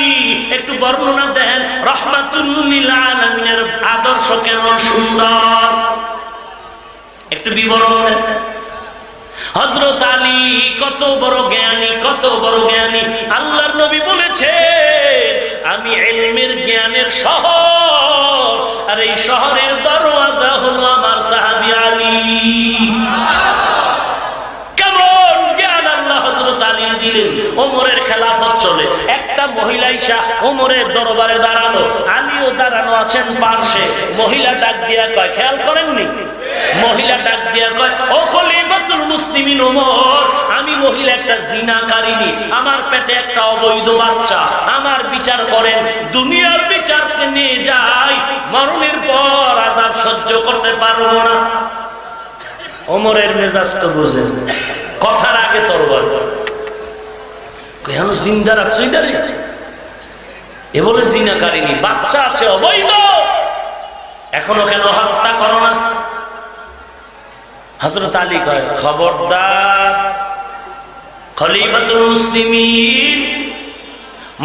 একটু বর্ণনা দেন, রাহমাতুল লিল আলামিনের আদর্শ কেমন সুন্দর, একটু বিবরণ দেন। হযরত আলী কত বড় জ্ঞানী, কত বড় জ্ঞানী। আল্লাহর নবী বলেছেন আমি ইলমের জ্ঞানের শহর, আর এই শহরের দরওয়াজা হলো আমার সাহাবী আলী। কেমন জ্ঞান আল্লাহ হযরত আলী দিলেন। ওমরের খেলাফত চলে, একটা মহিলা ঈশা ওমরের দরবারে দাঁড়ানো, আলীও দাঁড়ানো আছেন পাশে। মহিলা ডাক দিয়া কয়, খেয়াল করেননি? মহিলা ডাক দিয়া কয়, ও খলিফাতুল মুসলিমিন ওমর, আমি মহিলা একটা জিনাকারিনী, আমার পেটে একটা অবৈধ বাচ্চা, আমার বিচার করেন। দুনিয়ার বিচারকে নিয়ে যাই, মরণের পর আযাব সহ্য করতে পারবো না। ওমরের মেজাজ তো বুঝেন, কথার আগে তরবার। কেন জিন্দা রাখছো এটারে? এ বলে জিনাকারিনী, বাচ্চা আছে অবৈধ, এখনো কেন হত্যা করো না? হযরত আলী কয়, খবরদার খলিফাতুল মুসলিমিন,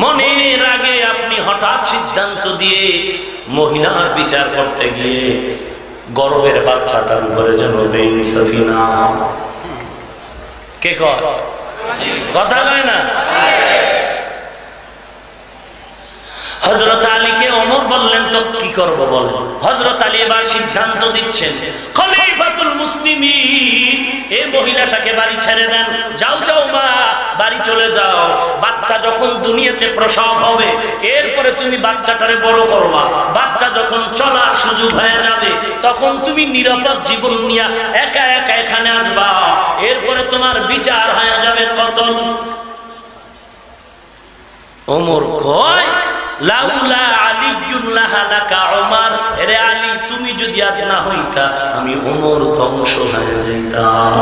মনের আগে আপনি হঠাৎ সিদ্ধান্ত দিয়ে মহিলার বিচার করতে গিয়ে গর্বের বাচ্চাটার উপরে যেন বেইনসাফি না। কে কয়? কথা কয় না? হযরত আলীকে ওমর বললেন তো কি করব বলেন। হযরত আলী এবার সিদ্ধান্ত দিচ্ছেন, খলিফাতুল মুসলিমিন এই মহিলাটাকে বাড়ি ছেড়ে দেন, যাও যাও মা বাড়ি চলে যাও। বাচ্চা যখন দুনিয়াতে প্রসব হবে, এরপরে তুমি বাচ্চাটারে বড় করবা। বাচ্চা যখন চলার সুযোগ হয়ে যাবে, তখন তুমি নিরাপদ জীবন নিয়ে একা একা এখানে আসবা। এরপরে তোমার বিচার হয়ে যাবে কতল। ওমর কয়, লাউলা আলিয়্যুন লাহালাকা ওমর, এরে আলী তুমি যদি আজ না হইতা, আমি ওমর ধ্বংস হয়ে যাইতাম।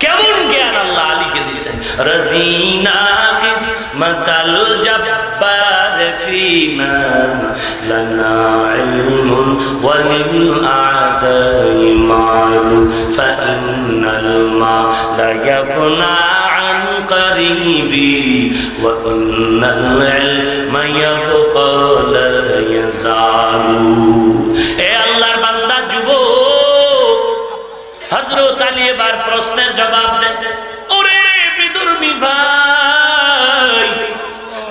কেমন জ্ঞান আল্লাহ আলীকে দিয়েছেন। রাজিনা কিসমাতাল জাব্বার ফিমা লানা ইলমুন ওয়া লিল আদাই মারুন ফাইন্নাল মা লা ইয়াফনা আন করিবি ওয়া ইন্নাল ইলমা ইয়াবকা লা ইয়াজালু। এ আল্লাহর বান্দা যুবক, হযরত আলী এবার প্রশ্নের জবাব দেন। ওরে বিদুর্মী ভাই,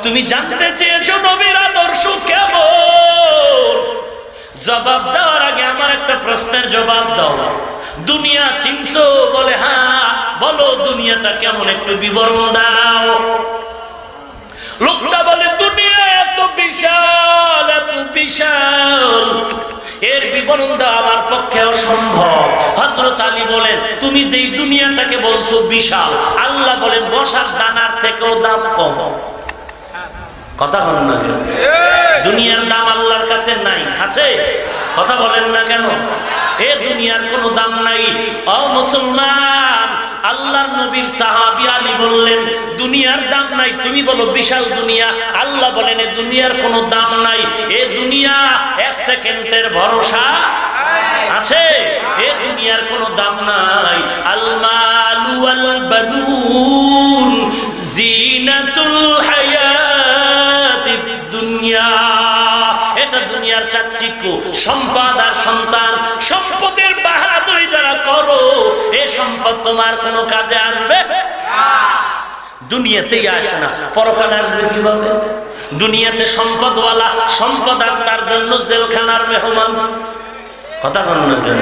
তুমি জানতে চেয়েছো নবীর আদর্শ কেমন? জবাব দেওয়ার আগে আমার একটা প্রশ্নের জবাব দাও। দুনিয়া চিনছো? বলে হ্যাঁ। বলো দুনিয়াটা কেমন, একটু বিবরণ দাও। লোকটা বলে দুনিয়া এত বিশাল, এত বিশাল, এর বিবরণ দেওয়া আমার পক্ষে অসম্ভব। হযরত আলী বলেন, তুমি যেই দুনিয়াটাকে বলছো বিশাল, আল্লাহ বলেন বসার দানার থেকেও দাম কম। কথা বলেন না কেন? দুনিয়ার দাম আল্লাহর কাছে নাই, আছে? কথা বলেন না কেন? এ দুনিয়ার কোনো দাম নাই। ও মুসলমান, আল্লাহর নবীর সাহাবী আলী বললেন দুনিয়ার দাম নাই, তুমি বলো বিশাল দুনিয়া। আল্লাহ বলেন এ দুনিয়ার কোনো দাম নাই, এ দুনিয়া এক সেকেন্ডের ভরসা আছে, এ দুনিয়ার কোনো দাম নাই। আল মালু ওয়াল বানুন জিনাতুল হায়াতিদ দুনিয়া, এটা দুনিয়ার চাকচিক্য। সম্পদ আর সন্তান, সম্পদের বাহাদুরি যারা করো, এ সম্পদ তোমার কোনো কাজে আসবে না, দুনিয়াতেই আসে না, পরকালে আসবে কিভাবে? দুনিয়াতে সম্পদওয়ালা, সম্পদ আজ তার জন্য জেলখানার মেহমান। কথা বল না কেন?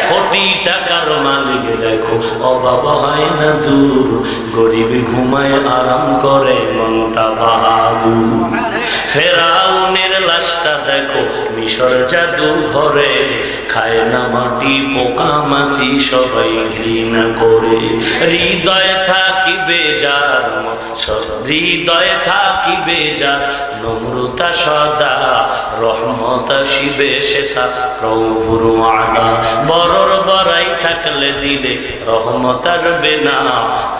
কোটি টাকার মালিক দেখো অভাব হয় না দূর, গরিব ঘুমায় আরাম করে মনটা বাহাদুর। ফেরাউনের লাশটা দেখো মিশর জাদু ঘরে, খায় না মাটি পোকা মাছি সবাই ঘৃণা করে। হৃদয়ে থাকিবে যার, হৃদয়ে থাকিবে যার নম্রতা সদা, রহমত আসিবে সেটা প্রভুর ওয়াদা। বড়র বড়াই থাকলে দিলে রহমত আসবে না,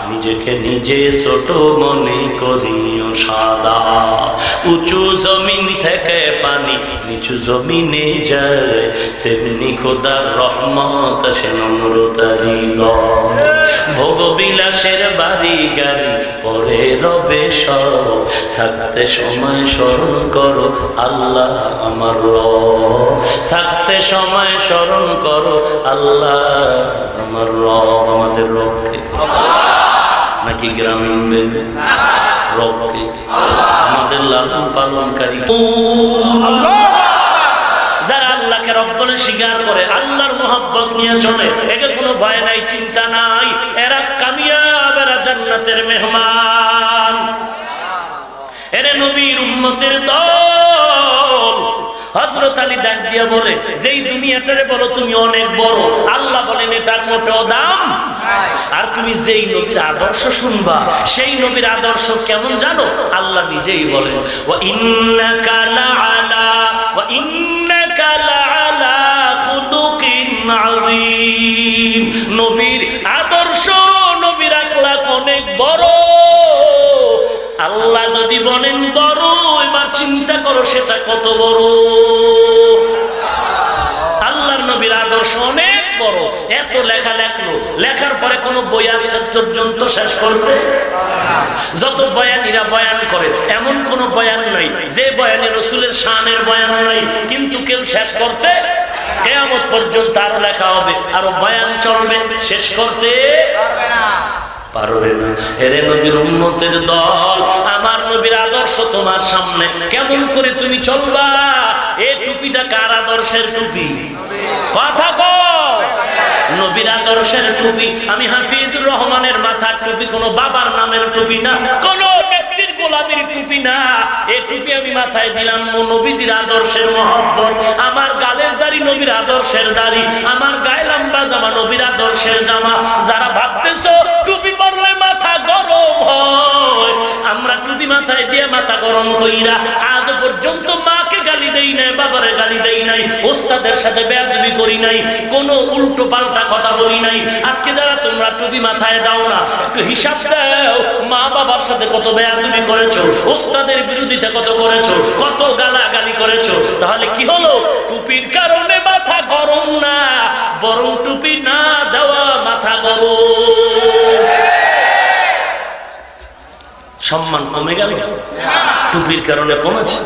নিজেকে নিজে ছোট মনে করিও সাদা। উঁচু জমিন থেকে পানি নিচু জমিনে যায়, তেমনি খোদার রহমত সে নম্রতারি রব। ভোগ বিলাসের বাড়ি গাড়ি পরে রবে সব, থাকতে সময় স্মরণ করো আল্লাহ আমার রব, থাকতে সময় স্মরণ করো আল্লাহ আমার রব। আমাদের রবকে নাকি গ্রামীণ রবকে? আমাদের লালন পালনকারী যারা আল্লাহকে রব বলে স্বীকার করে, আল্লাহর মহব্বত নিয়ে চলে, একে কোনো ভয় নাই, চিন্তা নাই, এরা কামিয়াব, এরা জান্নাতের মেহমান। এরে নবীর উম্মতের দল। হযরত আলী ডাক দিয়া বলে, যেই দুনিয়াটারে বলো তুমি অনেক বড়, আল্লাহ বলেন এটার মোটেও দাম নাই। আর তুমি যেই নবীর আদর্শ শুনবা, সেই নবীর আদর্শ কেমন জানো? আল্লাহ নিজেই বলেন, ওয়া ইন্নাকা লাআলা ওয়া ইন্নাকা লাআলা খুলুকিন আযীম। নবীর আদর্শ, নবীর আখলাক অনেক বড়। আল্লাহ যদি বলেন বড়, এবার চিন্তা করো সেটা কত বড়। আল্লাহর নবীর আদর্শ অনেক বড়। এত লেখা লেখলো, লেখার পরে কোনো বই আসছে পর্যন্ত শেষ করতে? যত বয়ানীরা বয়ান করে, এমন কোন বয়ান নাই যে বয়ানে রাসূলের শানের বয়ান নাই, কিন্তু কেউ শেষ করতে, কিয়ামত পর্যন্ত আরো লেখা হবে, আরো বয়ান চলবে, শেষ করতে পারবে না। এরে নবীর উম্মতের দল, আমার নবীর আদর্শ তোমার সামনে, কেমন করে তুমি চলবা? এই টুপিটা কার আদর্শের টুপি? কথা কও। নবীর আদর্শের টুপি। আমি হাফিজুর রহমানের মাথার টুপি কোনো বাবার নামের টুপি না, কোনো ব্যক্তির গোলামির টুপি না। এই টুপি আমি মাথায় দিলাম নবীজির আদর্শের মহব্বত। আমার গালের দাড়ি নবীর আদর্শের দাড়ি, আমার গায়ে লম্বা জামা নবীর আদর্শের জামা। যারা ভাবতেছো টুপি পরলে মাথা গরম হয়, আমরা টুপি মাথায় দিয়ে মাথা গরম কইরা আজ পর্যন্ত মাকে গালি দেই নাই, বাবারে গালি দেই নাই, ওস্তাদের সাথে বেয়াদবি করি নাই, কোনো উল্টো পাল্টা কথা বলি নাই। আজকে যারা তোমরা টুপি মাথায় দাও না, একটু হিসাব দাও, মা বাবার সাথে কত বেয়াদবি করেছো, ওস্তাদের বিরোধিতা কত করেছো, কত গালাগালি করেছো। তাহলে কি হলো? টুপির কারণে মাথা গরম না, বরং টুপি না দেওয়া মাথা গরম। সম্মান কমে গেল? টুপির কারণে কমেছে?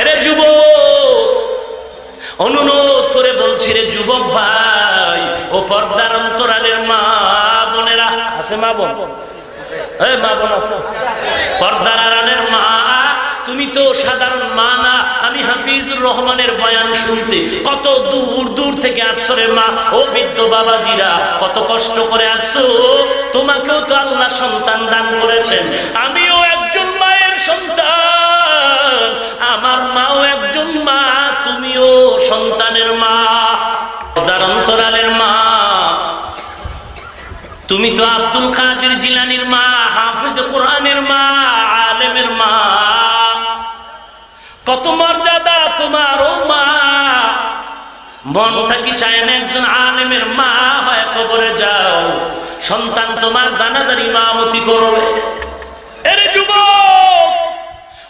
এরে যুবক, অনুরোধ করে বলছি রে যুবক ভাই ও পর্দার অন্তরালের মা বোনেরা, আছে মা বোন? মা বোন আছে? পর্দার আড়ালের মা, তুমি তো সাধারণ মা না। আমি হাফিজুর রহমানের বয়ান শুনতে কত দূর দূর থেকে আসছো রে মা। ও বৃদ্ধ বাবাজিরা, কত কষ্ট করে আসছো। তোমাকেও তো আল্লাহ সন্তান দান করেছেন, আমিও একজন মায়ের সন্তান, আমার মাও একজন একজন মা, তুমিও সন্তানের মা, অন্তরালের মা। তুমি তো আব্দুল কাদের জিলানীর মা, হাফেজ কোরআনের মা, আলেমের মা। কত মর্যাদা তোমার ও মা। মনটা কি চায় না একজন আলেমের মা হয় কবরে যাও, সন্তান তোমার জানাজার ইমামতি করবে? এরে যুবক,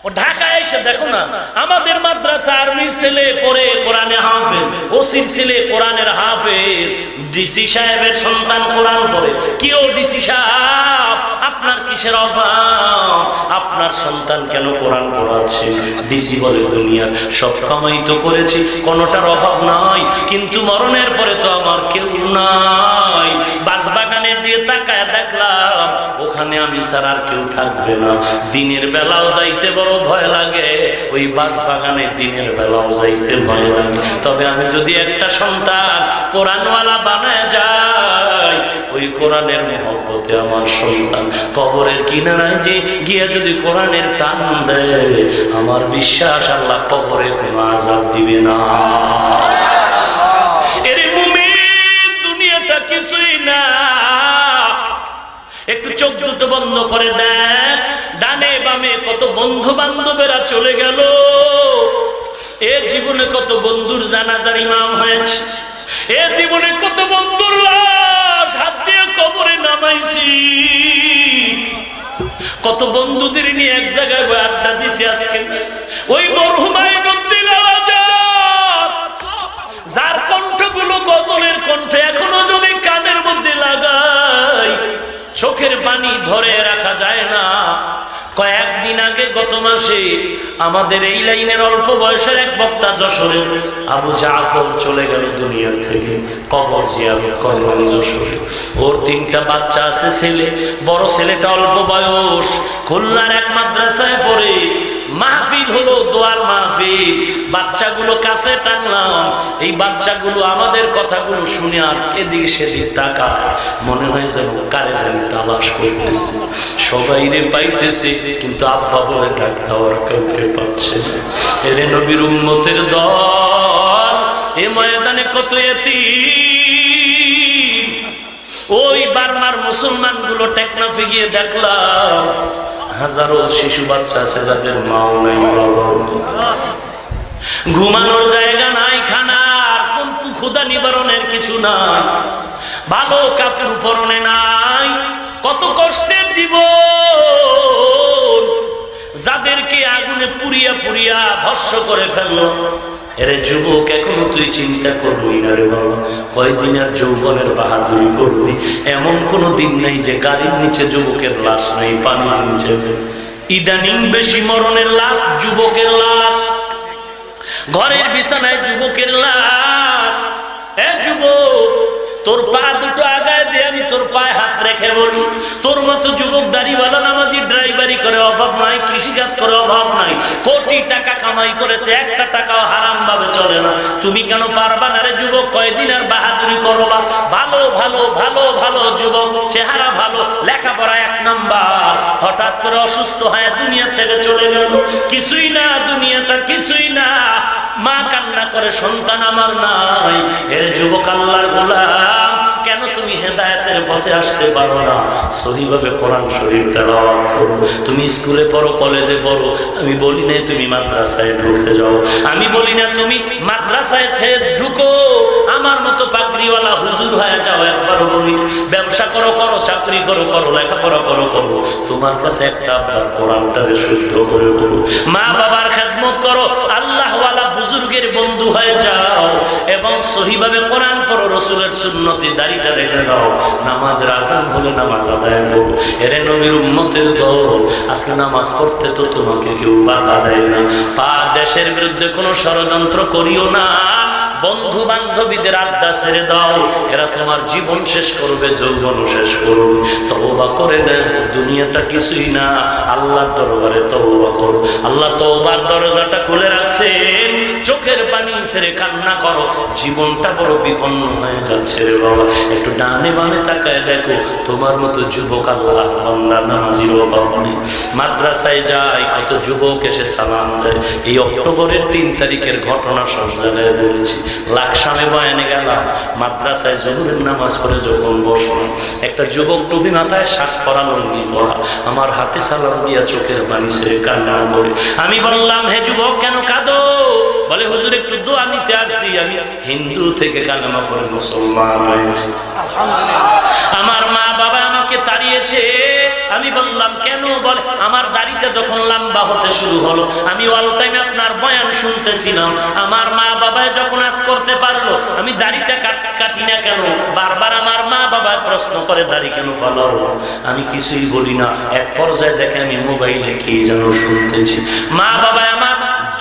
ও ঢাকায় এসে দেখো না, আমাদের মাদ্রাসা আর্মির ছেলে পড়ে কোরআনে হাফেজ, ওসির ছেলে কোরআনের হাফেজ, ডিসি সাহেবের সন্তান কোরআন পড়ে। কি ও ডিসি সাহেব, আপনার কিসের অভাব? আপনার সন্তান কেন কোরআন পড়াচ্ছে? ডিসি বলে দুনিয়ার সব কামাই তো করেছি, কোনোটার অভাব নাই, কিন্তু মরণের পরে তো আমার কেউ নাই। বাগানের দিয়ে তাকায় দেখলাম ওখানে আমি ছাড়া আর কেউ থাকবে না। দিনের বেলাও যাইতে বড় ভয় লাগে, ওই বাগানে দিনের বেলাও যাইতে ভয় লাগে। তবে আমি যদি একটা সন্তান কোরআনওয়ালা বানায় যাই, ওই কোরআনের মহব্বতে আমার সন্তান কবরের কিনারায় যে গিয়ে যদি কোরআনের টান দেয়, আমার বিশ্বাস আল্লাহ কবরে কোনো আযাব দিবে না। এর মুমিন, দুনিয়াটা কিছুই না। একটু চোখ দুটো বন্ধ করে দেখ, ডানে বামে কত বন্ধু বান্ধবেরা চলে গেল। এ জীবনে কত বন্ধুর জানাজার ইমাম হয়েছে, এ জীবনে কত বন্ধুর লাশ হাত দিয়ে কবরে নামাইছি, কত বন্ধুদের নিয়ে এক জায়গায় আড্ডা দিছি। আজকে ওই মরহুম আইনুদ্দিন আজাদ, যার কণ্ঠগুলো গজলের কণ্ঠে এখনো যদি কানের মধ্যে লাগাই চোখের পানি ধরে রাখা যায় না। কয়েকদিন আগে গত মাসে আমাদের এই লাইনের অল্প বয়সের এক বক্তা যশোরে আবু জাফর চলে গেল দুনিয়া থেকে, কবর জিয়ারত করলেন যশোরে। ওর 3টা বাচ্চা আছে, ছেলে, বড় ছেলেটা অল্প বয়স, খুলনার এক মাদ্রাসায় পড়ে। মাহফিল হলো, দোয়ার মাহফিল, বাচ্চাগুলো কাছে টানলাম। এই বাচ্চাগুলো আমাদের কথাগুলো শুনে আর এদিক সেদিক তাকায়, মনে হয় যেন কারে যেন তালাশ করতেছে, সবাই রে পাইতেছে, কিন্তু আব্বা বলে ডাক দেওয়ার কাউকে পাচ্ছে না। এরে নবীর উম্মতের দল, এ ময়দানে কত এতিম। ওই বার্মার মুসলমানগুলো টেকনাফে গিয়ে দেখলাম হাজারো শিশু বাচ্চা আছে যাদের মাও নাই, বাবাও নেই, ঘুমানোর জায়গা নাই, খানার কোন ক্ষুধা নিবারণের কিছু নাই, ভালো কাপড় পরনে নাই। কত কষ্টের জীবন, যাদেরকে আগুনে পুড়িয়া পুড়িয়া ভস্ম করে ফেললো। এরে যুবক, এখনো তুই চিন্তা করবি না রে বাবা, কয়দিন আর যৌবনের বাহাদুরি করবি? এমন কোনো দিন নেই যে গাড়ির নিচে যুবকের লাশ নাই, পানির নিচে। ইদানিং বেশি মরণের লাশ যুবকের লাশ, ঘরের বিছানায় যুবকের লাশ। এ যুবক, তোর পা দুটো আগায় দিয়ে আমি তোর পায়ে হাত রেখে বলি, তোর মতো যুবক দাড়িওয়ালা নামাজি ড্রাইভারি করে অভাব নাই, কৃষিকাজ করে অভাব নাই, কোটি টাকা কামাই করেছে, একটা টাকাও হারাম ভাবে চলে না। তুমি কেন পারবা না রে যুবক? কয়দিন আর বাহাদুরি করবা? ভালো ভালো ভালো ভালো যুবক, চেহারা ভালো, লেখাপড়া 1 নাম্বার, হঠাৎ করে অসুস্থ হয়ে দুনিয়া থেকে চলে গেল। কিছুই না, দুনিয়াটা কিছুই না। মা কান্না করে, সন্তান আমার নাই। এর যুবক, আল্লাহর গোলাম, কেন তুমি হেদায়েতের পথে আসতে পারো না? সহিভাবে কোরআন শরীফ তেলাওয়াত করো। তুমি স্কুলে পড়ো, কলেজে পড়ো, আমি বলি না তুমি মাদ্রাসায় ঢুকে যাও, আমি বলি না তুমি মাদ্রাসায় ঢুকো, আমার মতো পাগড়িওয়ালা হুজুর হয়ে যাও, একবারও বলি না। ব্যবসা করো করো, চাকরি করো করো, লেখাপড়া করো করো, তোমার কাছে একটা আবদার, কোরআনটাকে শুদ্ধ করে বলো। মা বাবার খেদমত করো, আল্লাহওয়ালা বুজুর্গের বন্ধু হয়ে যাও, এবং সহিভাবে কোরআন পড়ো, রসুলের সুন্নতি দাড়িটা রেখে দাও, নামাজের আযান হলে নামাজ আদায় করো। এরে নবীর উম্মতের দল, আজকে নামাজ পড়তে তো তোমাকে কেউ বাধা দেয় না। পাক দেশের বিরুদ্ধে কোনো ষড়যন্ত্র করিও না, বন্ধু বান্ধবীদের আড্ডা ছেড়ে দাও, এরা তোমার জীবন শেষ করবে, যৌবন শেষ করবে। তওবা করে না, দুনিয়াটা কিছুই না, আল্লাহর দরবারে তওবা করো। আল্লাহ তওবার দরজাটা খুলে রাখছেন, চোখের পানি ছেড়ে কান্না করো, জীবনটা বড় বিপন্ন হয়ে যাচ্ছে রে বাবা। একটু ডানে বামে তাকায় দেখো, তোমার মতো যুবক আল্লাহ বান্দা নামাজির অভাব নেই। মাদ্রাসায় যায় কত যুবক এসে সালাম দেয়। এই অক্টোবরের 3 তারিখের ঘটনা সব জায়গায় বলেছি। লাকসামে বয়ানে গেলাম, মাদ্রাসায় জোহরের নামাজ পড়ে যখন বসলাম, একটা যুবক টুপি মাথায়, শার্ট পরা, লুঙ্গি পরা, আমার হাতে সালাম দিয়া চোখের পানি ছেড়ে কান্না করে। আমি বললাম, হে যুবক কেন কাঁদো? বলে, হুজুর একটু দোয়া নিতে আসছি, আমি হিন্দু থেকে কালেমা পড়ে মুসলমান হয়েছি। আমার মা বাবা আমাকে তাড়িয়েছে। আমি বললাম কেন? বলে, আমার দাড়িটা যখন লম্বা হতে শুরু হলো, আমি অল টাইম আপনার বয়ান শুনতেছিলাম, আমার মা বাবা যখন আজ করতে পারলো, আমি দাড়িটা কাটি না কেন? বারবার আমার মা বাবা প্রশ্ন করে, দাড়ি কেন ফালো? আমি কিছুই বলি না। এক পর্যায়ে দেখে আমি মোবাইলে কি যেন শুনতেছি, মা বাবা আমার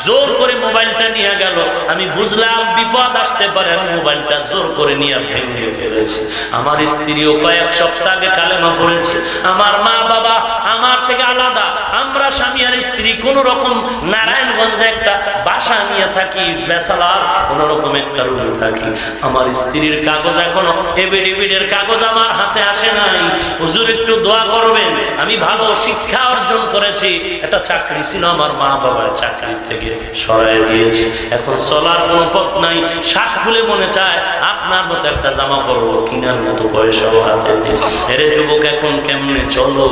জোর করে মোবাইলটা নিয়ে গেল। আমি বুঝলাম বিপদ আসতে পারে, আমি মোবাইলটা জোর করে নিয়ে ভেঙে ফেলেছি। আমার স্ত্রীও কয়েক সপ্তাহ আগে কালেমা পড়েছে। আমার মা বাবা আমার থেকে আলাদা, আমরা স্বামী আর স্ত্রী কোন রকম নারায়ণগঞ্জে একটা বাসা নিয়ে থাকি, বেসালার কোন রকম একটা রুমে থাকি। আমার স্ত্রীর কাগজ এখনো, এফিডেভিটের কাগজ আমার হাতে আসে নাই। হুজুর একটু দোয়া করবেন, আমি ভালো শিক্ষা অর্জন করেছি, একটা চাকরি ছিল, আমার মা বাবা চাকরি থেকে সরাই দিয়েছে, এখন চলার কোনো পথ নাই। শাক খুলে মনে চায় আপনার মতো একটা জামা পরবো, কিনার মতো পয়সাও হাতে নেই। এরে যুবক, এখন কেমনে চলো?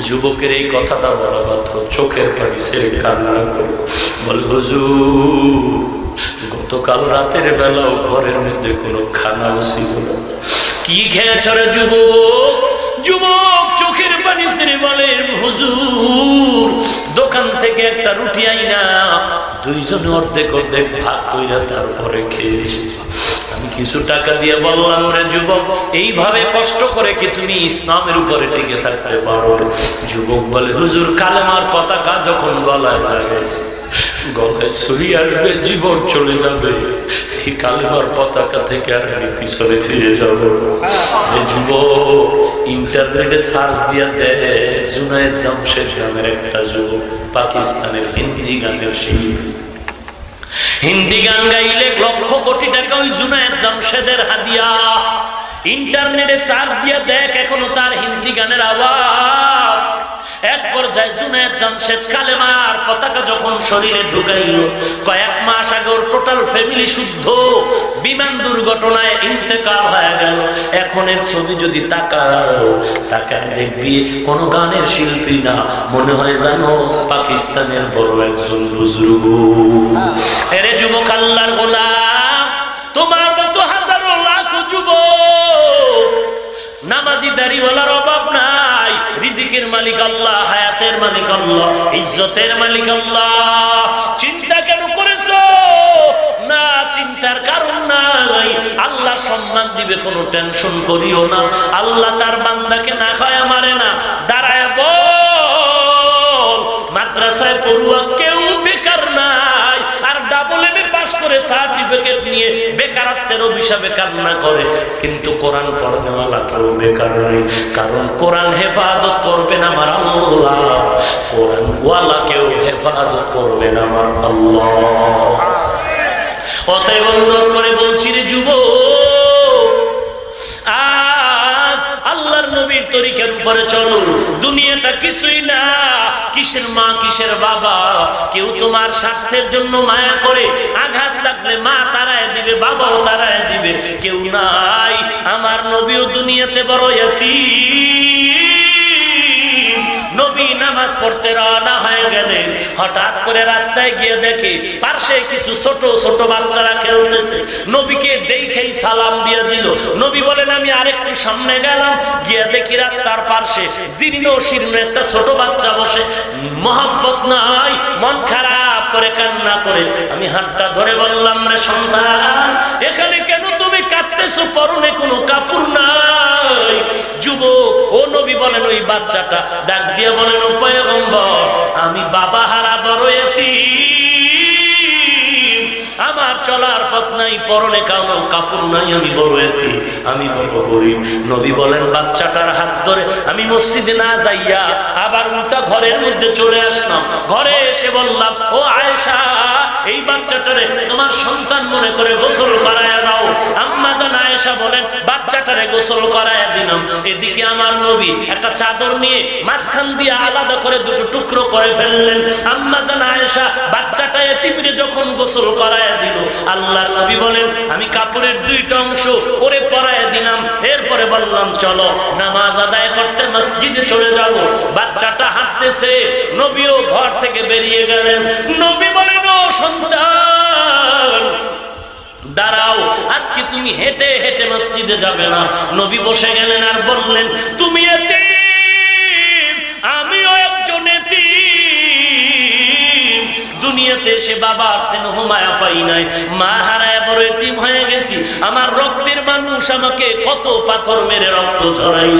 যুবকের এই কথাটা বলা মাত্র চোখের পানি ছেড়ে কান্না করে বলে, হুজুর গতকাল রাতের বেলাও ঘরের মধ্যে কোনো খানাও ছিল না। কি খেয়েছ রে যুবক? যুবক চোখের পানি ছেড়ে বলে, হুজুর দোকান থেকে একটা রুটি আইনা দুইজনে অর্ধেক অর্ধেক ভাগ কইরা তারপরে খেয়েছি। আমি কিছু টাকা দিয়ে বললাম, রে যুবক এইভাবে কষ্ট করে কি তুমি ইসলামের উপরে টিকে থাকতে পারো? যুবক বলে, হুজুর কালেমার পতাকা যখন গলায় লাগাইছে, গলায় ছুরি আসবে, জীবন চলে যাবে, এই কালেমার পতাকা থেকে আর আমি পিছনে ফিরে যাবো। যুবক ইন্টারনেটে সার্চ দিয়া দেখ, জুনায়েদ জামশেদ নামের একটা যুবক, পাকিস্তানের হিন্দি গানের শিল্পী, হিন্দি গান গাইলে লক্ষ কোটি টাকা ওই জুনায়েদ জামশেদের হাদিয়া। ইন্টারনেটে সার্চ দিয়া দেখ, এখনো তার হিন্দি গানের আওয়াজ। এক পর্যায়ে জুনায়েদ জামশেদ কালেমার পতাকা যখন শরীরে ঢুকাইল, কয়েক মাস আগে ওর টোটাল ফ্যামিলি শুদ্ধ বিমান দুর্ঘটনায় ইন্তেকাল হয়ে গেল। এখন এর ছবি যদি তাকায় দেখবি কোনো গানের শিল্পী না, মনে হয় জানো পাকিস্তানের বড় একজন বুজুর্গ। এরে যুবক আল্লাহর গোলাম, তোমার মতো হাজারো লাখো যুবক, নামাজি দাড়িওয়ালার অভাব নাই। রিজিকের মালিক আল্লাহ, হায়াতের মালিক আল্লাহ, ইজ্জতের মালিক আল্লাহ। চিন্তা কেন করেছো? না, চিন্তার কারণ নাই। আল্লাহ সম্মান দিবে, কোনো টেনশন করিও না। আল্লাহ তার বান্দাকে না খায় মারে না। দাঁড়ায় বল, মাদ্রাসায় পড়ুয়া কেউ বেকার নাই, আর ডাবল এমএ পাস করে সার্টিফিকেট নিয়ে বেকারত্বের অভিশাপে কান্না করে, কিন্তু কোরআন পড়নেওয়ালা কেউ বেকার নাই। কারণ কোরআন হেফাজত করবেন আমার আল্লাহ, কোরআন ওয়ালা কেউ হেফাজত করবেন আমার আল্লাহ। অতএব অনুরোধ করে বলছি রে যুবক, আজ আল্লাহর নবীর তরিকার উপরে চলো। দুনিয়াটা কিছুই না, কিসের মা কিসের বাবা, কেউ তোমার স্বার্থের জন্য মায়া করে আঘাত লাগলে মা তারায় দিবে, বাবাও তারায় দিবে, কেউ নাই। আমার নবীও দুনিয়াতে বড় ইয়াতীম। নবী নামাজ পড়তে রওনা হয়ে গেলেন, হঠাৎ করে রাস্তায় গিয়ে দেখে পাশে কিছু ছোট ছোট বাচ্চারা খেলতেছে। নবীকে দেখেই সালাম দিয়ে দিল। নবী বলেন, আমি আরেকটু সামনে গেলাম, গিয়ে দেখি রাস্তার পাশে জীর্ণ শীর্ণ একটা ছোট বাচ্চা বসে, মহব্বত নাই, মন খারাপ করে কান্না করে। আমি হাতটা ধরে বললাম, রে সন্তান, এখানে কেন তুমি কাঁদতেছো? পরনে কোনো কাপড় নাই। যুবক ও নবী বলেন, ওই বাচ্চাটা ডাক দিয়ে বলেন, ও পয়গম্বর, আমি বাবা হারা বড় এতিম, আমার চলার পথ নাই, পরনে কানো কাপড় নাই, আমি বড় এতিম, আমি বড় গরিব। নবী বলেন বাচ্চাটার হাত ধরে আমি মসজিদে না যাইয়া আবার উল্টা ঘরের মধ্যে চলে আসলাম। ঘরে এসে বললাম, ও আয়েশা, এই বাচ্চাটারে তোমার সন্তান মনে করে গোসল করায়া দাও। আম্মা জান আয়েশা বলেন বাচ্চাটারে গোসল করায়া দিলাম। এদিকে আমার নবী একটা চাদর নিয়ে মাঝখান দিয়ে আলাদা করে দুটো টুকরো করে ফেললেন। আম্মা জান আয়েশা বাচ্চাটা এতিমরে যখন গোসল করায়া দিল, আল্লাহর নবী বলেন আমি কাপড়ের দুইটা অংশ ওরে পরায়া দিলাম। এরপরে বললাম চলো নামাজ আদায় করতে মসজিদে চলে যাব। বাচ্চাটা হাঁটতেছে, নবীও ঘর থেকে বেরিয়ে গেলেন। নবী বলেন, ও সন্তান দাঁড়াও, আজকে তুমি হেঁটে হেঁটে মসজিদে যাবে না। নবী বসে গেলেন আর বললেন, তুমি এতিম, আমিও একজন এতিম। দুনিয়াতে এসে বাবার স্নেহ মায়া পাই নাই, মা হারায় বড় এতিম হয়ে গেছি। আমার রক্তের মানুষ আমাকে কত পাথর মেরে রক্ত ঝরাইল,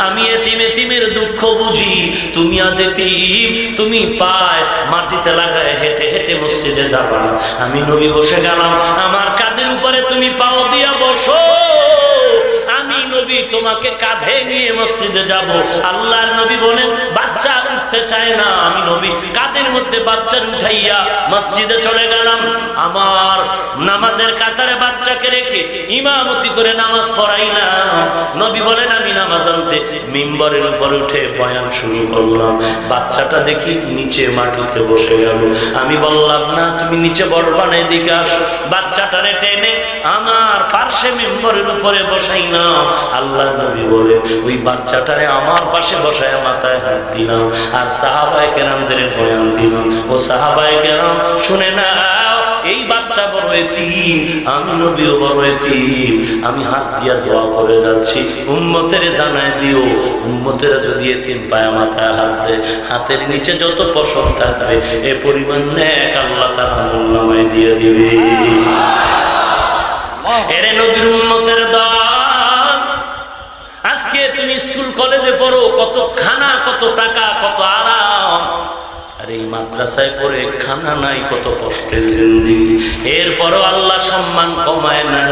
আমি এতিমের দুঃখ বুঝি। তুমি আজ এতিম, তুমি পায় মাটিতে লাগায় হেঁটে হেঁটে মসজিদে যাবা। আমি নবী বসে গেলাম, আমার কাঁধের উপরে তুমি পাও দিয়া বসো, আমি নবী তোমাকে কাঁধে নিয়ে মসজিদে যাব। আল্লাহর নবী বলেন বাচ্চা উঠতে চায় না, আমি নবী কাঁধের মধ্যে বাচ্চার উঠাইয়া মসজিদে চলে গেলাম। আমার নামাজের কাতারে বাচ্চাকে রেখে ইমামতি করে নামাজ পড়াইলাম। নবী বলেন আমি নামাজ আনতে মিম্বরের উপর উঠে বয়ান শুরু করলাম। বাচ্চাটা দেখি নিচে মাটিতে বসে গেল। আমি বললাম না, তুমি নিচে বসবা না, এদিকে আসো। বাচ্চাটারে টেনে আমার পার্শ্বে মিম্বরের উপরে বসাই না। আল্লাহ নবী বলে ওই বাচ্চাটারে আমার পাশে বসায় মাথায় হাত দিলাম আর সাহাবায়ে কেরামদের বয়ান দিলাম। ও সাহাবায়ে কেরাম শুনে নাও, এই বাচ্চা বড় এতিম, আমি নবীও বড় এতিম। আমি হাত দিয়া দোয়া করে যাচ্ছি, উম্মতের জানায় দিও, উম্মতেরা যদি এতিম পায় মাথায় হাত দেয়, হাতের নিচে যত পশম থাকবে এ পরিমাণ নেক আল্লাহ তাআলা আমলনামায় দিয়ে দিবে। এরে নবীর উম্মতের দল, আজকে তুমি স্কুল কলেজে পড়ো, কত খানা, কত টাকা, কত আরাম, আর এই মাদ্রাসায় পড়ে খানা নাই, কত কষ্টের জিন্দেগি। এরপরও আল্লাহ সম্মান কমায় না।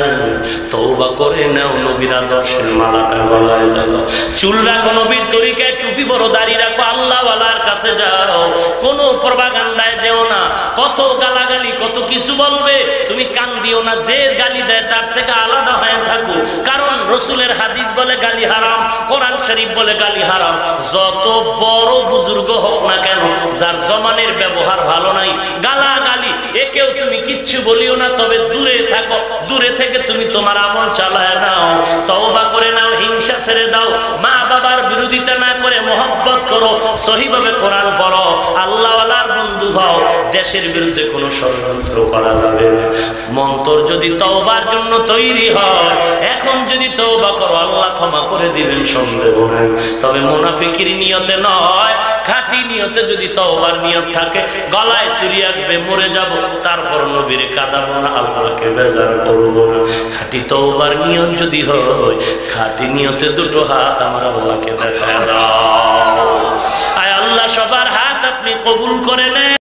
তওবা করে নাও, নবীর আদর্শের মালাটা গলায় লাগাও, চুল রাখো নবীর তরিকায়, টুপি বড় দাড়ি রাখো, আল্লাহওয়ালার কাছে যাও, কোনো প্রপাগান্ডায় যেও না। কত গালাগালি, কত কিছু বলবে, তুমি কান দিও না। যে গালি দেয় তার থেকে আলাদা হয়ে থাকো, কারণ রসুলের হাদিস বলে গালি হারাম, কোরআন শরীফ বলে গালি হারাম। যত বড় বুজুর্গ হোক না কেন, যার জমানের ব্যবহার ভালো নাই, গালাগালি একেও তুমি কিচ্ছু বলিও না, তবে দূরে থাকো। দূরে থেকে তুমি তোমার আমল চালায় নাও, তওবা করে নাও, হিংসা ছেড়ে দাও, মা বাবার বিরোধিতা না করে মহব্বত করো, সহিভাবে কোরআন পড়ো, আল্লাহওয়ালার বন্ধু হও। দেশের বিরুদ্ধে কোনো ষড়যন্ত্র করা যাবে না। মন্তর যদি তওবার জন্য তৈরি হয়, এখন যদি তওবা করো আল্লাহ ক্ষমা করে দিবেন, সন্দেহ নাই। তবে মুনাফিকির নিয়তে নয়, খাঁটি নিয়তে যদি তওবার নিয়ত থাকে, গলায় ছুরি আসবে, মরে যাব, তারপর নবীর কাঁদাবো না, আল্লাহকে বেজার করবো না। খাঁটি তওবার নিয়ত যদি হয়, খাঁটি নিয়তে দুটো হাত আমার আল্লাহকে দেখা দাও। আয় আল্লাহ সবার হাত আপনি কবুল করে নেন।